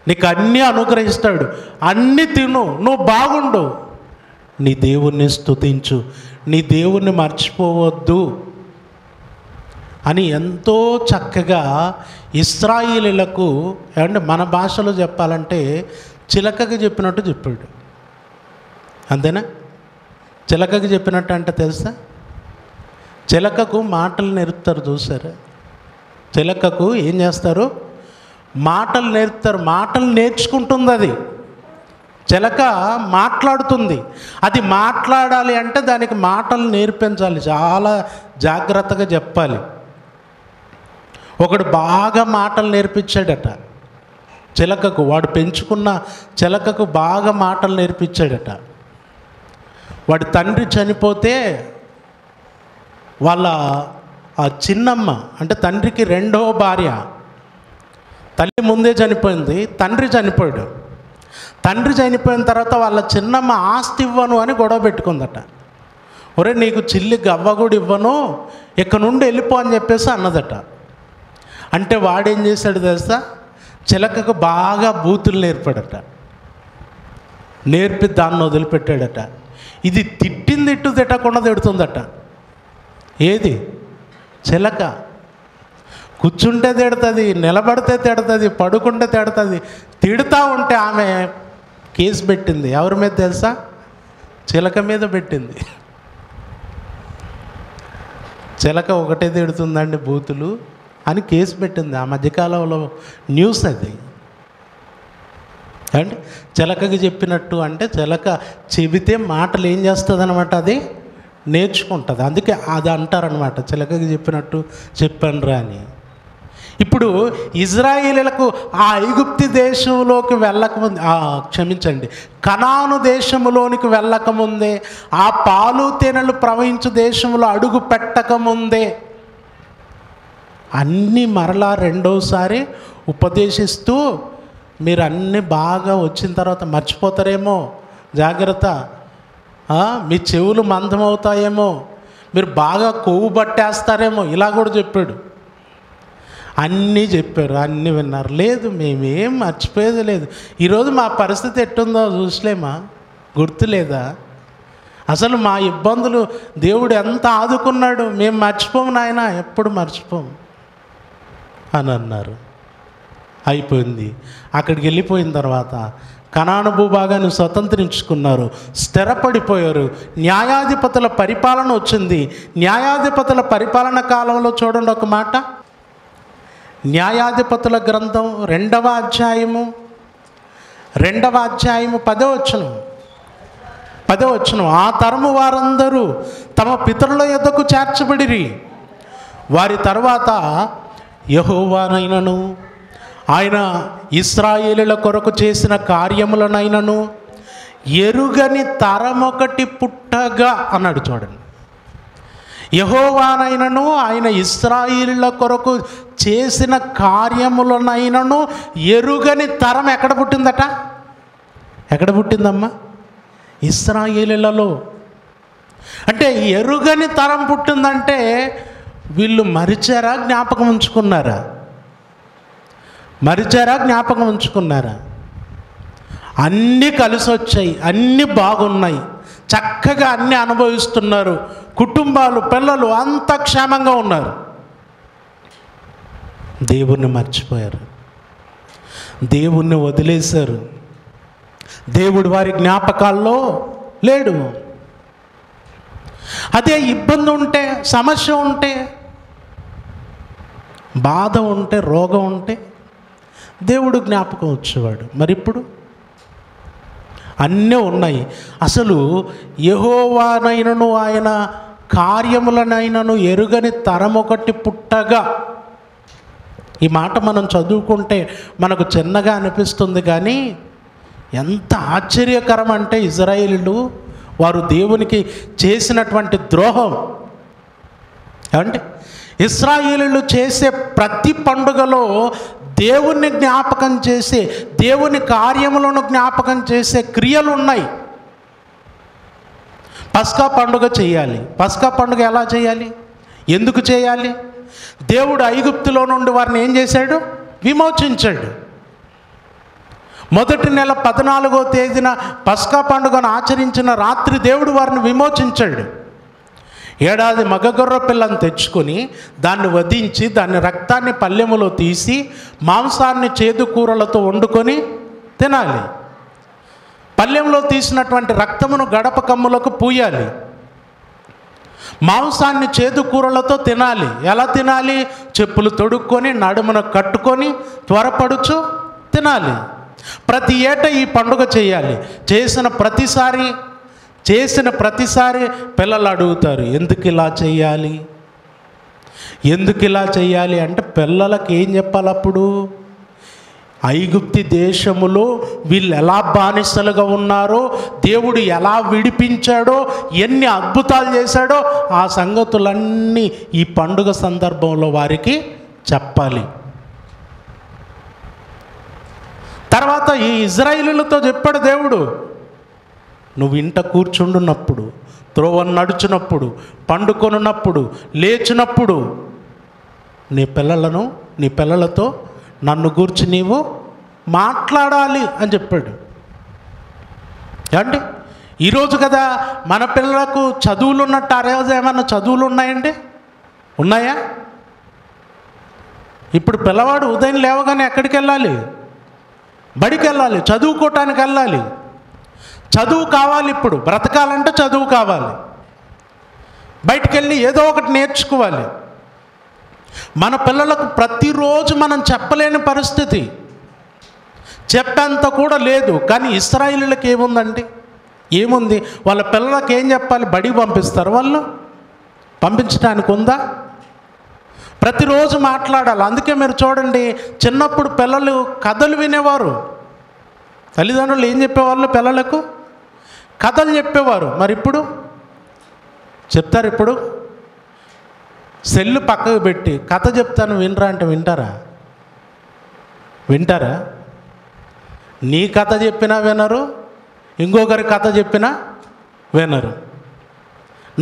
నీకు అన్నీ అనుగ్రహిస్తాడు, అన్నీ తిను, నువ్వు బాగుండు. నీ దేవుణ్ణి స్తుతించు, నీ దేవుణ్ణి మర్చిపోవద్దు అని ఎంతో చక్కగా ఇశ్రాయేలీయులకు, ఏమంటే మన భాషలో చెప్పాలంటే చిలకకి చెప్పినట్టు చెప్పాడు. అంతేనా? చిలకకి చెప్పినట్టు అంటే తెలుసా? చిలకకు మాటలు నేర్పుతారు, చూసారా? చిలకకు ఏం చేస్తారు? మాటలు నేర్పుతారు. మాటలు నేర్చుకుంటుంది అది. చిలక మాట్లాడుతుంది. అది మాట్లాడాలి అంటే దానికి మాటలు నేర్పించాలి, చాలా జాగ్రత్తగా చెప్పాలి. ఒకడు బాగా మాటలు నేర్పించాడట చిలకకు, వాడు పెంచుకున్న చిలకకు బాగా మాటలు నేర్పించాడట. వాడి తండ్రి చనిపోతే వాళ్ళ ఆ చిన్నమ్మ, అంటే తండ్రికి రెండవ భార్య, తల్లి ముందే చనిపోయింది, తండ్రి చనిపోయాడు. తండ్రి చనిపోయిన తర్వాత వాళ్ళ చిన్నమ్మ ఆస్తి ఇవ్వను అని గొడవ పెట్టుకుందట. ఒరే, నీకు చిల్లి గవ్వ కూడా ఇవ్వను, ఇక్కడ నుండి వెళ్ళిపో అని చెప్పేసి అన్నదట. అంటే వాడేం చేశాడు తెలుసా? చిలకకు బాగా బూతులు నేర్పాడట. నేర్పి దాన్ని వదిలిపెట్టాడట. ఇది తిట్టింది ఇట్టు తిట్టకుండా తిడుతుందట. ఏది? చిలక. కూర్చుంటే తిడుతుంది, నిలబడితే తిడుతుంది, పడుకుంటే తిడుతుంది. తిడుతూ ఉంటే ఆమె కేసు పెట్టింది. ఎవరి మీద తెలుసా? చిలక మీద పెట్టింది. చిలక ఒకటే తిడుతుందండి బూతులు అని కేసు పెట్టింది. ఆ మధ్యకాలంలో న్యూస్ అది. అండ్ చిలకకి చెప్పినట్టు అంటే చిలక చెబితే మాటలు ఏం చేస్తుంది అనమాట, అది నేర్చుకుంటుంది. అందుకే అది అంటారనమాట, చిలకకి చెప్పినట్టు చెప్పండ్రా అని. ఇప్పుడు ఇజ్రాయేలీలకు ఆ ఐగుప్తి దేశంలోకి వెళ్ళకముందే, కనాను దేశంలోనికి వెళ్ళకముందే, ఆ పాలు తేనెలు ప్రవహించు దేశంలో అడుగు పెట్టకముందే అన్నీ మరలా రెండోసారి ఉపదేశిస్తూ, మీరు అన్నీ బాగా వచ్చిన తర్వాత మర్చిపోతారేమో, జాగ్రత్త, మీ చెవులు మందమవుతాయేమో, మీరు బాగా కొవ్వు పట్టేస్తారేమో, ఇలా కూడా చెప్పాడు. అన్నీ చెప్పారు, అన్నీ విన్నారు. లేదు, మేమేం మర్చిపోయేది లేదు. ఈరోజు మా పరిస్థితి ఎట్టుందో చూసలేమా? గుర్తులేదా? అసలు మా ఇబ్బందులు దేవుడు ఎంత ఆదుకున్నాడు, మేము మర్చిపోము నాయన, ఎప్పుడు మర్చిపోము అని అన్నారు. అయిపోయింది. అక్కడికి వెళ్ళిపోయిన తర్వాత కనాను భూభాగాన్ని స్వతంత్రించుకున్నారు, స్థిరపడిపోయారు. న్యాయాధిపతుల పరిపాలన వచ్చింది. న్యాయాధిపతుల పరిపాలన కాలంలో చూడండి ఒక మాట, న్యాయాధిపతుల గ్రంథం 2వ అధ్యాయము 10వ వచనం. ఆ తరము వారందరూ తమ పితరుల యొద్దకు చేర్చబడిరి. వారి తర్వాత యెహోవానైనను ఆయన ఇశ్రాయేలుల కొరకు చేసిన కార్యములనైనను ఎరుగని తరమొకటి పుట్టగా అన్నాడు. చూడండి, యెహోవానైనను ఆయన ఇశ్రాయేలుల కొరకు చేసిన కార్యములనైనను ఎరుగని తరం ఎక్కడ పుట్టిందట? ఎక్కడ పుట్టిందమ్మా? ఇశ్రాయేలులలో. అంటే ఎరుగని తరం పుట్టిందంటే వీళ్ళు మరిచారా, జ్ఞాపకం ఉంచుకున్నారా? మరిచారా, జ్ఞాపకం ఉంచుకున్నారా? అన్నీ కలిసి వచ్చాయి, అన్నీ బాగున్నాయి, చక్కగా అన్నీ అనుభవిస్తున్నారు. కుటుంబాలు, పిల్లలు అంత క్షేమంగా ఉన్నారు. దేవుణ్ణి మర్చిపోయారు, దేవుణ్ణి వదిలేశారు. దేవుడు వారి జ్ఞాపకాల్లో లేడు. అదే ఇబ్బంది ఉంటే, సమస్య ఉంటే, బాధ ఉంటే, రోగం ఉంటే దేవుడు జ్ఞాపకం వచ్చేవాడు. మరి ఇప్పుడు అన్నీ ఉన్నాయి. అసలు యెహోవానైనను ఆయన కార్యములనైనను ఎరుగని తరమొకటి పుట్టగా, ఈ మాట మనం చదువుకుంటే మనకు చిన్నగా అనిపిస్తుంది, కానీ ఎంత ఆశ్చర్యకరం అంటే ఇశ్రాయేలీయులు వారు దేవునికి చేసినటువంటి ద్రోహం. అంటే ఇశ్రాయేలీయులు చేసే ప్రతి పండుగలో దేవుణ్ణి జ్ఞాపకం చేసే, దేవుని కార్యములను జ్ఞాపకం చేసే క్రియలు ఉన్నాయి. పస్కా పండుగ చేయాలి. పస్కా పండుగ ఎలా చేయాలి? ఎందుకు చేయాలి? దేవుడు ఐగుప్తులో నుండి వారిని ఏం చేశాడు? విమోచించాడు. మొదటి నెల 14వ తేదీన పస్కా పండుగను ఆచరించిన రాత్రి దేవుడు వారిని విమోచించాడు. ఏడాది మగగొర్రె పిల్లను తెచ్చుకొని దాన్ని వధించి దాని రక్తాన్ని పళ్ళెములో తీసి మాంసాన్ని చేదు కూరలతో వండుకొని తినాలి. పళ్ళెంలో తీసినటువంటి రక్తమును గడప కమ్ములకు పూయాలి. మాంసాన్ని చేదు కూరలతో తినాలి. ఎలా తినాలి? చెప్పులు తొడుక్కొని నడుమున కట్టుకొని త్వరపడుచు తినాలి. ప్రతి ఏటా ఈ పండుగ చేయాలి. చేసిన ప్రతిసారి పిల్లలు అడుగుతారు, ఎందుకు ఇలా చేయాలి, ఎందుకు ఇలా చేయాలి అంటే పిల్లలకి ఏం చెప్పాలి? అప్పుడు ఐగుప్తి దేశములో వీళ్ళు ఎలా బానిసలుగా ఉన్నారో, దేవుడు ఎలా విడిపించాడో, ఎన్ని అద్భుతాలు చేశాడో ఆ సంగతులన్నీ ఈ పండుగ సందర్భంలో వారికి చెప్పాలి. తర్వాత ఈ ఇశ్రాయేలీయులతో చెప్పాడు దేవుడు, నువ్వు ఇంట కూర్చుండున్నప్పుడు, త్రోవను నడుచున్నప్పుడు, పండుకొనున్నప్పుడు, లేచినప్పుడు నీ పిల్లలతో నన్ను గూర్చి నీవు మాట్లాడాలి అని చెప్పాడు. ఏమండి, ఈరోజు కదా మన పిల్లలకు చదువులు ఉన్నట్టు ఆ రోజు ఏమన్నా చదువులు ఉన్నాయండి? ఉన్నాయా? ఇప్పుడు పిల్లవాడు ఉదయం లేవగానే ఎక్కడికి వెళ్ళాలి? బడికి వెళ్ళాలి, చదువుకోవటానికి వెళ్ళాలి. చదువు కావాలి. ఇప్పుడు బ్రతకాలంటే చదువు కావాలి. బయటికి వెళ్ళి ఏదో ఒకటి నేర్చుకోవాలి. మన పిల్లలకు ప్రతిరోజు మనం చెప్పలేని పరిస్థితి, చెప్పేంత కూడా లేదు. కానీ ఇశ్రాయేలీయులకు ఏముందండి? ఏముంది? వాళ్ళ పిల్లలకు ఏం చెప్పాలి? బడికి పంపిస్తారు. వాళ్ళు పంపించడానికి ఉందా? ప్రతిరోజు మాట్లాడాలి. అందుకే మీరు చూడండి, చిన్నప్పుడు పిల్లలు కథలు వినేవారు. తల్లిదండ్రులు ఏం చెప్పేవాళ్ళు? పిల్లలకు కథలు చెప్పేవారు. మరి ఇప్పుడు చెప్తారు? ఇప్పుడు సెల్లు పక్కకు పెట్టి కథ చెప్తాను వినరా అంటే వింటారా? నీ కథ చెప్పినా వినరు, ఇంకొకరి కథ చెప్పినా వినరు.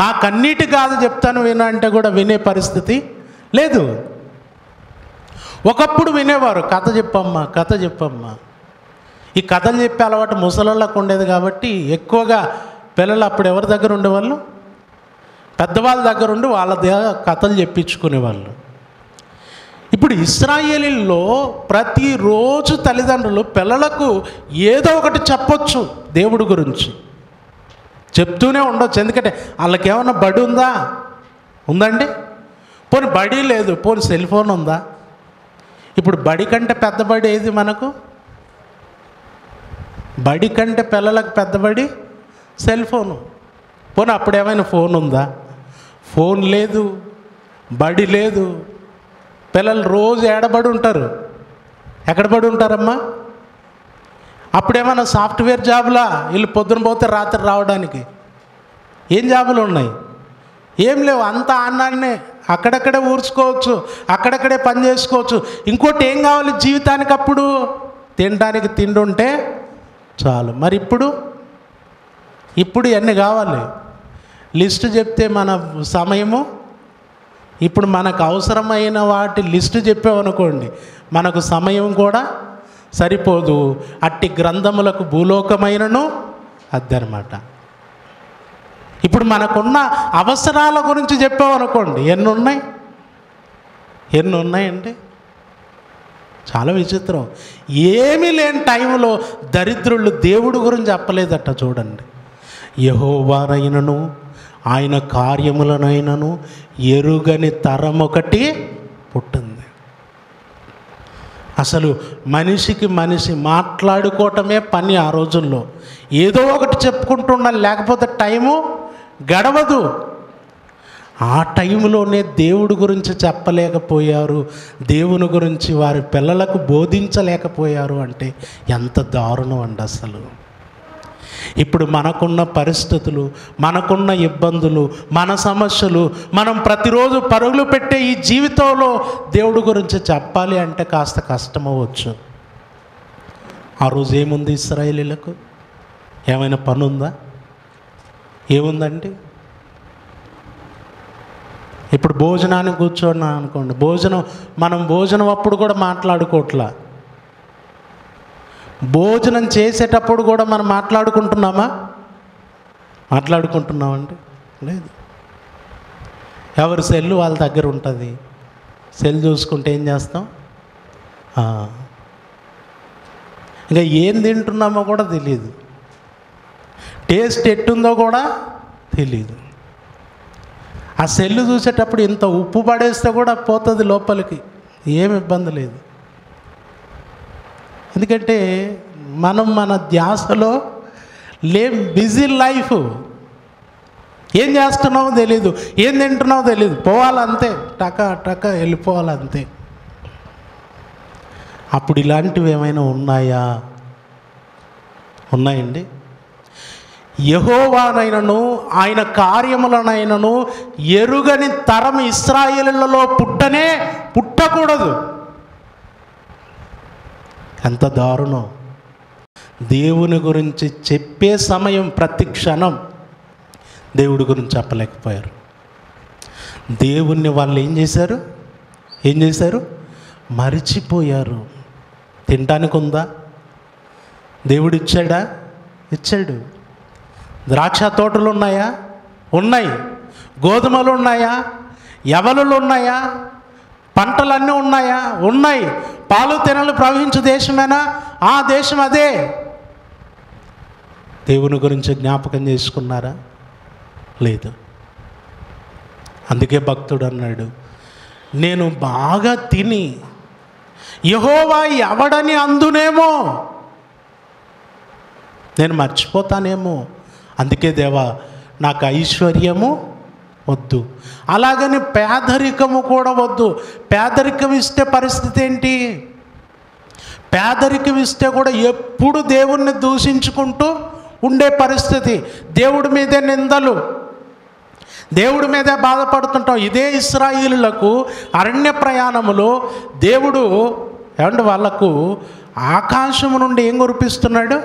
నాకన్నిటి కాదు చెప్తాను విన అంటే కూడా వినే పరిస్థితి లేదు. ఒకప్పుడు వినేవారు, కథ చెప్పమ్మా. ఈ కథలు చెప్పే అలవాటు ముసలోళ్ళకు ఉండేది కాబట్టి ఎక్కువగా పిల్లలు అప్పుడు ఎవరి దగ్గర ఉండేవాళ్ళు? పెద్దవాళ్ళ దగ్గర ఉండి వాళ్ళ కథలు చెప్పించుకునేవాళ్ళు. ఇప్పుడు ఇప్పుడు ఇశ్రాయేలీల్లో ప్రతిరోజు తల్లిదండ్రులు పిల్లలకు ఏదో ఒకటి చెప్పొచ్చు దేవుడి గురించి, చెప్తూనే ఉండొచ్చు. ఎందుకంటే వాళ్ళకి ఏమన్నా బడి ఉందా? ఉందండి? పోనీ బడి లేదు, పోనీ సెల్ ఫోన్ ఉందా? ఇప్పుడు బడి కంటే పెద్ద బడి ఏది మనకు? బడి కంటే పిల్లలకు పెద్ద బడి సెల్ ఫోను. పోనీ అప్పుడేమైనా ఫోన్ ఉందా? ఫోన్ లేదు, బడి లేదు. పిల్లలు రోజు ఏడబడి ఉంటారు. ఎక్కడ పడి ఉంటారమ్మా? అప్పుడేమన్నా సాఫ్ట్వేర్ జాబులా? వీళ్ళు పొద్దున పోతే రాత్రి రావడానికి. ఏం జాబులు ఉన్నాయి? ఏం లేవు. అంతా అన్నాన్నే అక్కడక్కడే ఊర్చుకోవచ్చు, అక్కడక్కడే పని చేసుకోవచ్చు. ఇంకోటి ఏం కావాలి జీవితానికి? అప్పుడు తినడానికి తిండి ఉంటే చాలు. మరి ఇప్పుడు ఎన్ని కావాలి? లిస్టు చెప్తే మన సమయము, ఇప్పుడు మనకు అవసరమైన వాటి లిస్టు చెప్పామనుకోండి, మనకు సమయం కూడా సరిపోదు. అట్టి గ్రంథములకు భూలోకమైనను అద్దనమాట. ఇప్పుడు మనకున్న అవసరాల గురించి చెప్పామనుకోండి, ఎన్ని ఉన్నాయండి? చాలా విచిత్రం. ఏమీ లేని టైంలో దరిద్రులు దేవుడి గురించి చెప్పలేదట. చూడండి, యెహోవానైనను ఆయన కార్యములనైనను ఎరుగని తరం ఒకటి పుట్టింది. అసలు మనిషికి మనిషి మాట్లాడుకోవటమే పని ఆ రోజుల్లో. ఏదో ఒకటి చెప్పుకుంటూ ఉండాలి, లేకపోతే టైము గడవదు. ఆ టైంలోనే దేవుడి గురించి చెప్పలేకపోయారు, దేవుని గురించి వారి పిల్లలకు బోధించలేకపోయారు అంటే ఎంత దారుణం అండి అసలు. ఇప్పుడు మనకున్న పరిస్థితులు, మనకున్న ఇబ్బందులు, మన సమస్యలు, మనం ప్రతిరోజు పరుగులు పెట్టే ఈ జీవితంలో దేవుడి గురించి చెప్పాలి అంటే కాస్త కష్టమవచ్చు. ఆ రోజు ఏముంది ఇశ్రాయేలీలకు? ఏమైనా పని ఉందా? ఏముందండి? ఇప్పుడు భోజనానికి కూర్చోన్నా అనుకోండి, మనం భోజనం అప్పుడు కూడా మాట్లాడుకోవట్లా. భోజనం చేసేటప్పుడు కూడా మనం మాట్లాడుకుంటున్నామండి? లేదు. ఎవరి సెల్లు వాళ్ళ దగ్గర ఉంటుంది. సెల్ చూసుకుంటే ఏం చేస్తాం? ఇంకా ఏం తింటున్నామో కూడా తెలియదు, టేస్ట్ ఎట్టుందో కూడా తెలియదు. ఆ సెల్లు చూసేటప్పుడు ఇంత ఉప్పు పడేస్తే కూడా పోతుంది లోపలికి, ఏమి ఇబ్బంది లేదు. ఎందుకంటే మనం మన ధ్యాసలో బిజీ లైఫ్. ఏం చేస్తున్నావో తెలీదు, ఏం తింటున్నావో తెలీదు, పోవాలంతే, టక వెళ్ళిపోవాలంతే. అప్పుడు ఇలాంటివి ఏమైనా ఉన్నాయండి? యెహోవానైనను ఆయన కార్యములనైనను ఎరుగని తరం ఇశ్రాయేలులలో పుట్టకూడదు. ఎంత దారుణం! దేవుని గురించి చెప్పే సమయం ప్రతి క్షణం దేవుడి గురించి చెప్పలేకపోయారు. దేవుణ్ణి వాళ్ళు ఏం చేశారు? మరిచిపోయారు. తినడానికి ఉందా? దేవుడు ఇచ్చాడా? ఇచ్చాడు. ద్రాక్ష తోటలు ఉన్నాయా? ఉన్నాయి. గోధుమలు ఉన్నాయా? యవలులు ఉన్నాయా? పంటలన్నీ ఉన్నాయా? ఉన్నాయి. పాలు తెనలు ప్రవహించు దేశమేనా? ఆ దేశం అదే. దేవుని గురించి జ్ఞాపకం చేసుకున్నారా? లేదు. అందుకే భక్తుడు అన్నాడు, నేను బాగా తిని యెహోవా ఎవడని అందునేమో, నేను మర్చిపోతానేమో. అందుకే దేవా నాకు ఐశ్వర్యము వద్దు, అలాగని పేదరికము కూడా వద్దు. పేదరికం ఇస్తే పరిస్థితి ఏంటి? పేదరికం ఇస్తే కూడా ఎప్పుడు దేవుణ్ణి దూషించుకుంటూ ఉండే పరిస్థితి. దేవుడి మీదే నిందలు, దేవుడి మీదే బాధపడుతుంటాం. ఇదే ఇశ్రాయేలులకు అరణ్య ప్రయాణములో దేవుడు వాళ్ళకు ఆకాశం నుండి ఏం కురిపిస్తున్నాడు?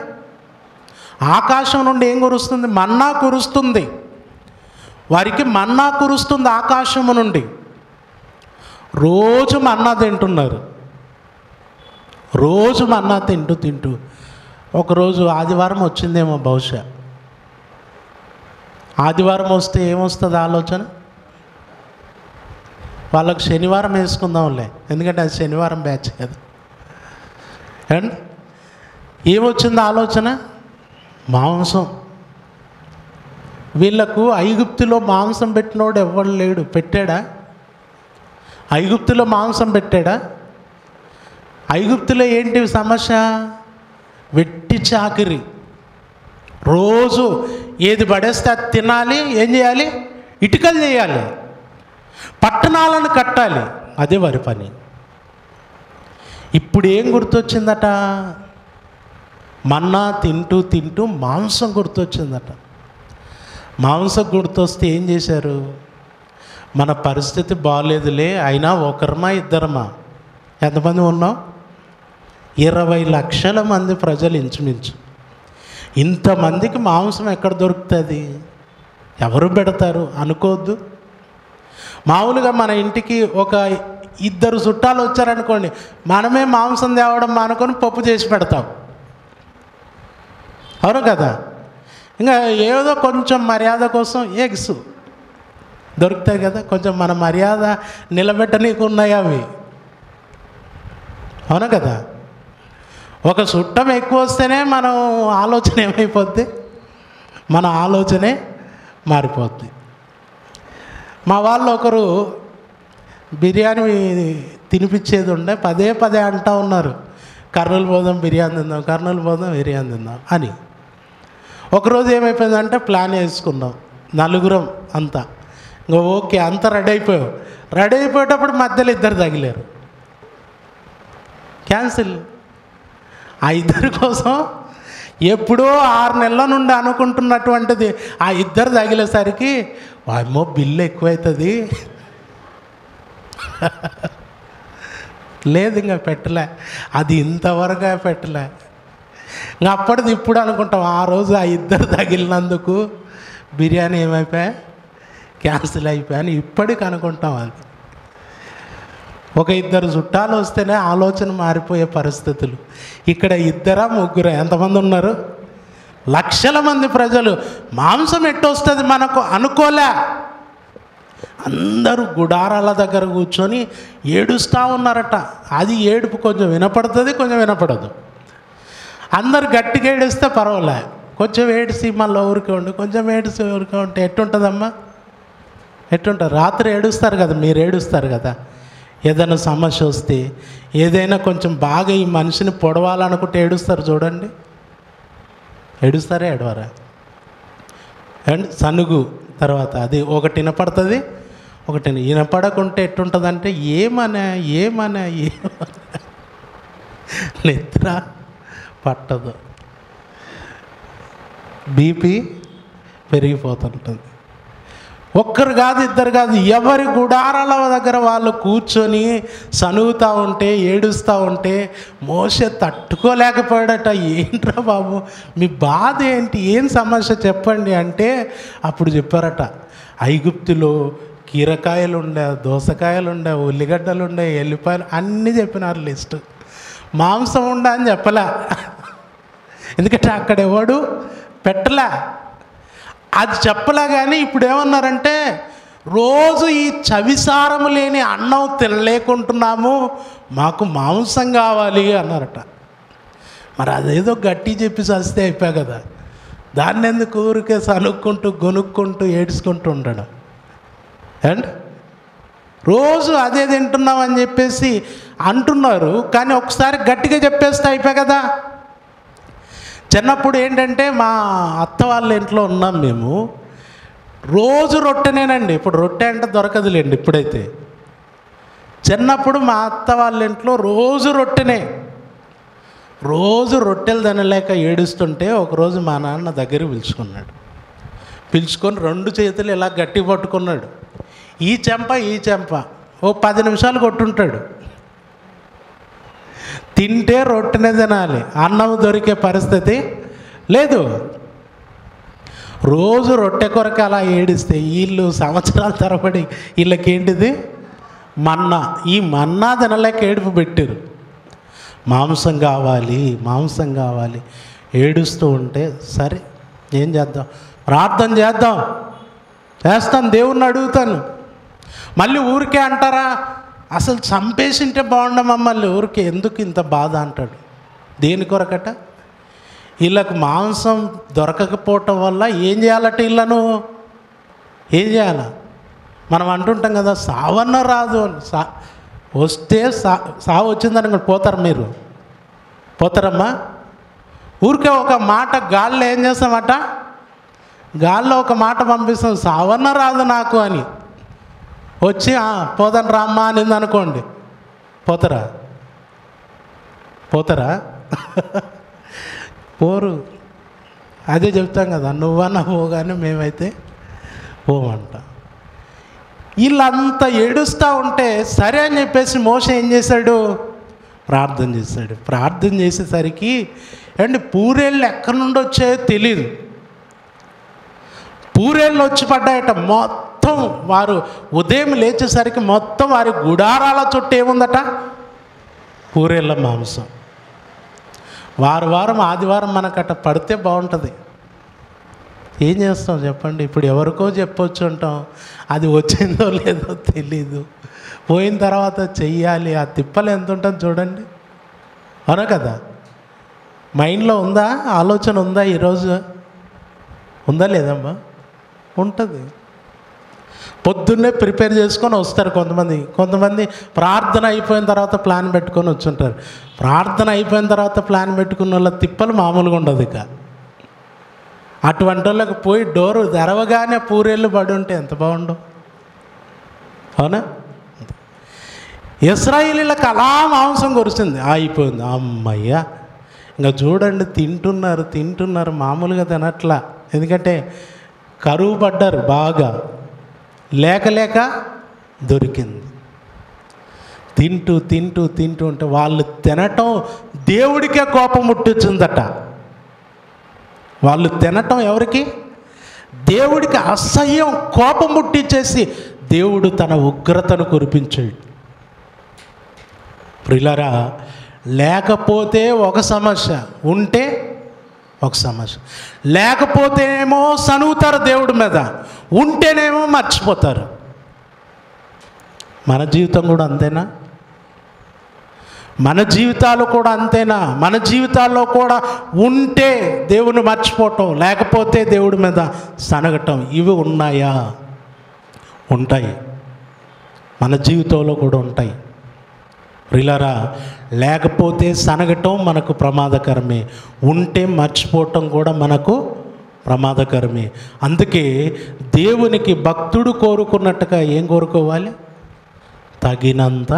ఆకాశం నుండి ఏం కురుస్తుంది? మన్నా కురుస్తుంది. వారికి మన్నా కురుస్తుంది ఆకాశము నుండి. రోజు మన్నా తింటున్నారు. రోజు మన్నా తింటూ ఒకరోజు ఆదివారం వచ్చిందేమో బహుశా. ఆదివారం వస్తే ఏమొస్తుంది ఆలోచన? వాళ్ళకు శనివారం వేసుకుందాంలే, ఎందుకంటే అది శనివారం బ్యాచ్ కదా. అండ్ ఏమొచ్చింది ఆలోచన? మాంసం. వీళ్ళకు ఐగుప్తులో మాంసం పెట్టినోడు ఎవ్వడు లేడు. పెట్టాడా? ఐగుప్తులో మాంసం పెట్టాడా? ఐగుప్తులో ఏంటి సమస్య? వెట్టి చాకిరి. రోజు ఏది పడేస్తే అది తినాలి. ఏం చేయాలి? ఇటుకలు చేయాలి, పట్టణాలను కట్టాలి. అదే వారి పని. ఇప్పుడు ఏం గుర్తొచ్చిందట? మన్నా తింటూ తింటూ మాంసం గుర్తొచ్చిందట. మాంసం గుర్తొస్తే ఏం చేశారు? మన పరిస్థితి బాగలేదులే, అయినా ఒకరమా ఇద్దరమా, ఎంతమంది ఉన్నాం? 20 లక్షల మంది ప్రజలు ఇంచుమించు. ఇంతమందికి మాంసం ఎక్కడ దొరుకుతుంది? ఎవరు పెడతారు అనుకోవద్దు. మామూలుగా మన ఇంటికి ఒక 2 చుట్టాలు వచ్చారనుకోండి, మనమే మాంసం తేవడం మానుకొని పప్పు చేసి పెడతాం. అవును కదా? ఇంకా ఏదో కొంచెం మర్యాద కోసం ఎగ్స్ దొరుకుతాయి కదా, కొంచెం మన మర్యాద నిలబెట్టనీకు ఉన్నాయి అవి. అవును కదా? ఒక చుట్టం ఎక్కువ వస్తేనే మనం ఆలోచన ఏమైపోద్ది? మన ఆలోచనే మారిపోద్ది. మా వాళ్ళు ఒకరు బిర్యానీ తినిపించేది ఉండే పదే పదే అంటూ ఉన్నారు, కర్నూలు పోదాం బిర్యానీ తిందాం, కర్నూలు పోదాం బిర్యానీ తిందాం అని. ఒకరోజు ఏమైపోయిందంటే ప్లాన్ వేసుకున్నాం నలుగురం అంతా. ఇంకా ఓకే అంతా రెడీ అయిపోయాం. రెడీ అయిపోయేటప్పుడు మధ్యలో 2 తగిలారు. క్యాన్సిల్. ఆ 2 కోసం ఎప్పుడో 6 నెలల నుండి అనుకుంటున్నటువంటిది ఆ 2 తగిలేసరికి వామ్మో బిల్లు ఎక్కువవుతుంది, లేదు ఇంకా పెట్టలే, అది ఇంతవరకు పెట్టలే. ఇంకా అప్పటిది ఇప్పుడు అనుకుంటాం, ఆ రోజు ఆ 2 తగిలినందుకు బిర్యానీ ఏమైపోయా, క్యాన్సిల్ అయిపోయాని ఇప్పటికి అనుకుంటాం. అది ఒక 2 చుట్టాలు వస్తేనే ఆలోచన మారిపోయే పరిస్థితులు. ఇక్కడ 2 3 ఎంతమంది ఉన్నారు? లక్షల మంది ప్రజలు. మాంసం ఎట్టొస్తుంది మనకు అనుకోలే. అందరూ గుడారాల దగ్గర కూర్చొని ఏడుస్తూ ఉన్నారట. అది ఏడుపు కొంచెం వినపడుతుంది, కొంచెం వినపడదు. అందరు గట్టిగా ఏడిస్తే పర్వాలే, కొంచెం ఏడిసి మళ్ళీ ఊరికే ఉండి, కొంచెం ఏడిసి ఊరికే ఉంటే ఎట్టుంటుందమ్మా? ఎట్టుంటారు? రాత్రి ఏడుస్తారు కదా, మీరు ఏడుస్తారు కదా, ఏదైనా సమస్య వస్తే, ఏదైనా కొంచెం బాగా ఈ మనిషిని పొడవాలనుకుంటే ఏడుస్తారు చూడండి. ఏడుస్తారా? ఏడవరా? అండ్ సనుగు తర్వాత అది ఒకటి వినపడుతుంది, ఒకటి వినపడకుంటే ఎట్టుంటుందంటే ఏమనే నిద్ర పట్టదు, బీపీ పెరిగిపోతుంటుంది. ఒక్కరు కాదు, 2 కాదు, ఎవరి గుడారాల దగ్గర వాళ్ళు కూర్చొని సనుగుతూ ఉంటే, ఏడుస్తూ ఉంటే మోషే తట్టుకోలేకపోయాడట. ఏంట్రా బాబు మీ బాధ ఏంటి, ఏం సమస్య చెప్పండి అంటే అప్పుడు చెప్పారట, ఐగుప్తులో కీరకాయలు ఉండే, దోసకాయలు ఉండే, ఉల్లిగడ్డలు ఉండే, ఎల్లిపాయలు అన్నీ చెప్పినారు లిస్టు. మాంసం ఉండా అని చెప్పలే, ఎందుకంటే అక్కడ ఎవడు పెట్టలే. అది చెప్పలే. కానీ ఇప్పుడు ఏమన్నారంటే రోజు ఈ చవిసారము లేని అన్నం తినలేకుంటున్నాము, మాకు మాంసం కావాలి అన్నారట. మరి అదేదో గట్టి చెప్పి చస్తే అయిపోయా కదా, దాన్ని ఎందుకు ఊరికే సనుక్కుంటూ గొనుక్కుంటూ ఏడ్చుకుంటూ ఉండడం? అండ్ రోజు అదే తింటున్నామని చెప్పేసి అంటున్నారు, కానీ ఒకసారి గట్టిగా చెప్పేస్తే అయిపోయా కదా. చిన్నప్పుడు ఏంటంటే మా అత్త వాళ్ళ ఇంట్లో ఉన్నాం మేము, రోజు రొట్టెనేనండి. ఇప్పుడు రొట్టె అంటే దొరకదులేండి ఇప్పుడైతే. చిన్నప్పుడు మా అత్త వాళ్ళ ఇంట్లో రోజు రొట్టెనే. రోజు రొట్టెలు తినలేక ఏడుస్తుంటే ఒకరోజు మా నాన్న దగ్గరికి పిలుచుకొని 2 చేతులు ఇలా గట్టి పట్టుకున్నాడు. ఈ చెంప ఓ 10 నిమిషాలు కొట్టుంటాడు. తింటే రొట్టెనే తినాలి, అన్నం దొరికే పరిస్థితి లేదు. రోజు రొట్టె కొరకు అలా ఏడిస్తే వీళ్ళు సంవత్సరాల తరబడి వీళ్ళకేంటిది మన్నా. ఈ మన్నా తినలేక ఏడుపు పెట్టారు. మాంసం కావాలి ఏడుస్తూ ఉంటే సరే ఏం చేద్దాం, ప్రార్థన చేస్తాను, దేవుణ్ణి అడుగుతాను. మళ్ళీ ఊరికే అంటారా, అసలు చంపేసింటే బాగుండ మమ్మల్ని, ఊరికే ఎందుకు ఇంత బాధ అంటాడు. దేని కొరకట? వీళ్ళకు మాంసం దొరకకపోవటం వల్ల ఏం చేయాలట, వీళ్ళను ఏం చేయాల? మనం అంటుంటాం కదా, సావన్న రాదు అని. వస్తే సావు వచ్చిందని పోతారు. మీరు పోతారమ్మా? ఊరికే ఒక మాట గాల్లో ఏం చేస్తామట, గాల్లో ఒక మాట పంపిస్తాం, సావన్న రాదు నాకు అని. వచ్చి పోదాను రామ్మా అనింది అనుకోండి, పోతారా? పోతారా? పోరు. అదే చెప్తాం కదా, నువ్వన్నా పోగానే మేమైతే పోమంట. వీళ్ళంతా ఏడుస్తూ ఉంటే సరే అని చెప్పేసి మోషే ఏం చేశాడు? ప్రార్థన చేశాడు. ప్రార్థన చేసేసరికి అండి పూరేళ్ళు ఎక్కడి నుండి వచ్చాయో తెలీదు. పూరేళ్ళు వచ్చి పడ్డాయట. మొత్తం వారు ఉదయం లేచేసరికి మొత్తం వారి గుడారాల చుట్టూ ఏముందట? పూరేళ్ళ మాంసం. వారం ఆదివారం మనకట పడితే బాగుంటుంది. ఏం చేస్తాం చెప్పండి? ఇప్పుడు ఎవరికో చెప్పొచ్చు అంటాం, అది వచ్చిందో లేదో తెలీదు. పోయిన తర్వాత చెయ్యాలి, ఆ తిప్పలు ఎంత ఉంటుంది చూడండి. అవునా కదా? మైండ్లో ఉందా? ఆలోచన ఉందా? ఈరోజు ఉందా లేదమ్మా? ఉంటుంది. పొద్దున్నే ప్రిపేర్ చేసుకొని వస్తారు కొంతమంది ప్రార్థన అయిపోయిన తర్వాత ప్లాన్ పెట్టుకొని వచ్చుంటారు. ప్రార్థన అయిపోయిన తర్వాత ప్లాన్ పెట్టుకున్న వాళ్ళ తిప్పలు మామూలుగా ఉండదు. ఇక అటువంటి వాళ్ళకి పోయి డోరు తెరవగానే పూరేళ్ళు పడి ఉంటే ఎంత బాగుండు. అవునా? ఇశ్రాయేలీలకు అలా మాంసం కురిసింది, అయిపోయింది. అమ్మయ్య, ఇంకా చూడండి తింటున్నారు మామూలుగా తినట్లా. ఎందుకంటే కరువు పడ్డారు బాగా, లేక దొరికింది. తింటూ ఉంటే వాళ్ళు తినటం దేవుడికే కోపం ముట్టించిందట. వాళ్ళు తినటం ఎవరికి? దేవుడికి అసహ్యం, కోపం ముట్టించేసి దేవుడు తన ఉగ్రతను కురిపించాడు. ప్రియులారా, లేకపోతే ఒక సమస్య, ఉంటే ఒక సమస్య. లేకపోతేనేమో సనుగుతారు దేవుడి మీద, ఉంటేనేమో మర్చిపోతారు. మన జీవితం కూడా అంతేనా? మన జీవితాలు కూడా అంతేనా? మన జీవితాల్లో కూడా ఉంటే దేవుని మర్చిపోవటం, లేకపోతే దేవుడి మీద సనగటం, ఇవి ఉన్నాయా? ఉంటాయి. మన జీవితంలో కూడా ఉంటాయి. ప్రియులారా, లేకపోతే సనగటం మనకు ప్రమాదకరమే, ఉంటే మర్చిపోవటం కూడా మనకు ప్రమాదకరమే. అందుకే దేవునికి భక్తుడు కోరుకున్నట్టుగా ఏం కోరుకోవాలి? తగినంత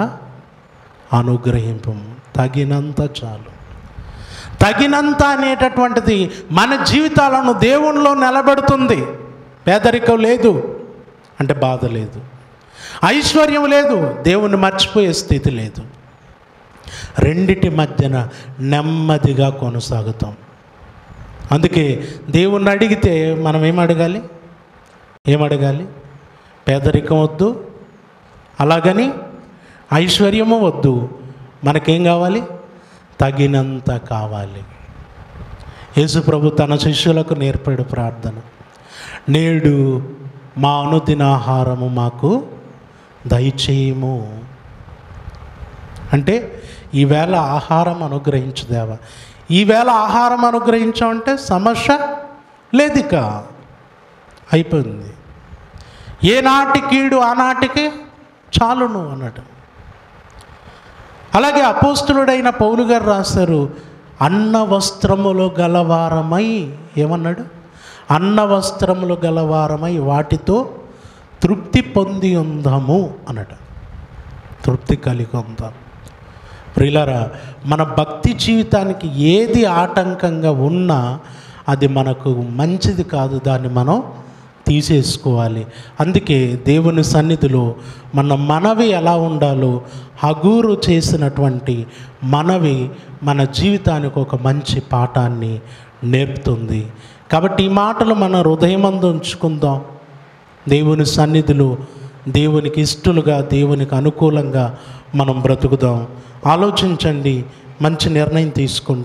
అనుగ్రహింపు, తగినంత చాలు. తగినంత అనేటటువంటిది మన జీవితాలను దేవునిలో నిలబెడుతుంది. పేదరికం లేదు అంటే బాధ లేదు, ఐశ్వర్యం లేదు, దేవుణ్ణి మర్చిపోయే స్థితి లేదు. రెండిటి మధ్యన నెమ్మదిగా కొనసాగుతాం. అందుకే దేవుణ్ణి అడిగితే మనం ఏమడగాలి? పేదరికం వద్దు, అలాగని ఐశ్వర్యము వద్దు. మనకేం కావాలి? తగినంత కావాలి. యేసు ప్రభు తన శిష్యులకు నేర్పాడు ప్రార్థన, నేడు మా అనుదిన ఆహారము మాకు దయచేయము. అంటే ఈవేళ ఆహారం అనుగ్రహించు దేవా. ఈవేళ ఆహారం అనుగ్రహించామంటే సమస్య లేదు, ఇక అయిపోయింది. ఏనాటి కీడు ఆనాటికి చాలును అన్నట్టు. అలాగే అపోస్తులుడైన పౌలు గారు రాస్తారు, అన్న వస్త్రములు గలవారమై, ఏమన్నాడు? అన్న వస్త్రములు గలవారమై వాటితో తృప్తి పొంది ఉందాము అన్నట్టు. తృప్తి కలిగి ఉందాం. ప్రియులారా, మన భక్తి జీవితానికి ఏది ఆటంకంగా ఉన్నా అది మనకు మంచిది కాదు, దాన్ని మనం తీసేసుకోవాలి. అందుకే దేవుని సన్నిధిలో మన మనవి ఎలా ఉండాలో హగూరు చేసినటువంటి మనవి మన జీవితానికి ఒక మంచి పాఠాన్ని నేర్పుతుంది. కాబట్టి ఈ మాటలు మన హృదయమందు ఉంచుకుందాం. దేవుని సన్నిధిలో దేవునికి ఇష్టలుగా, దేవునికి అనుకూలంగా మనం బ్రతుకుదాం. ఆలోచించండి, మంచి నిర్ణయం తీసుకోండి.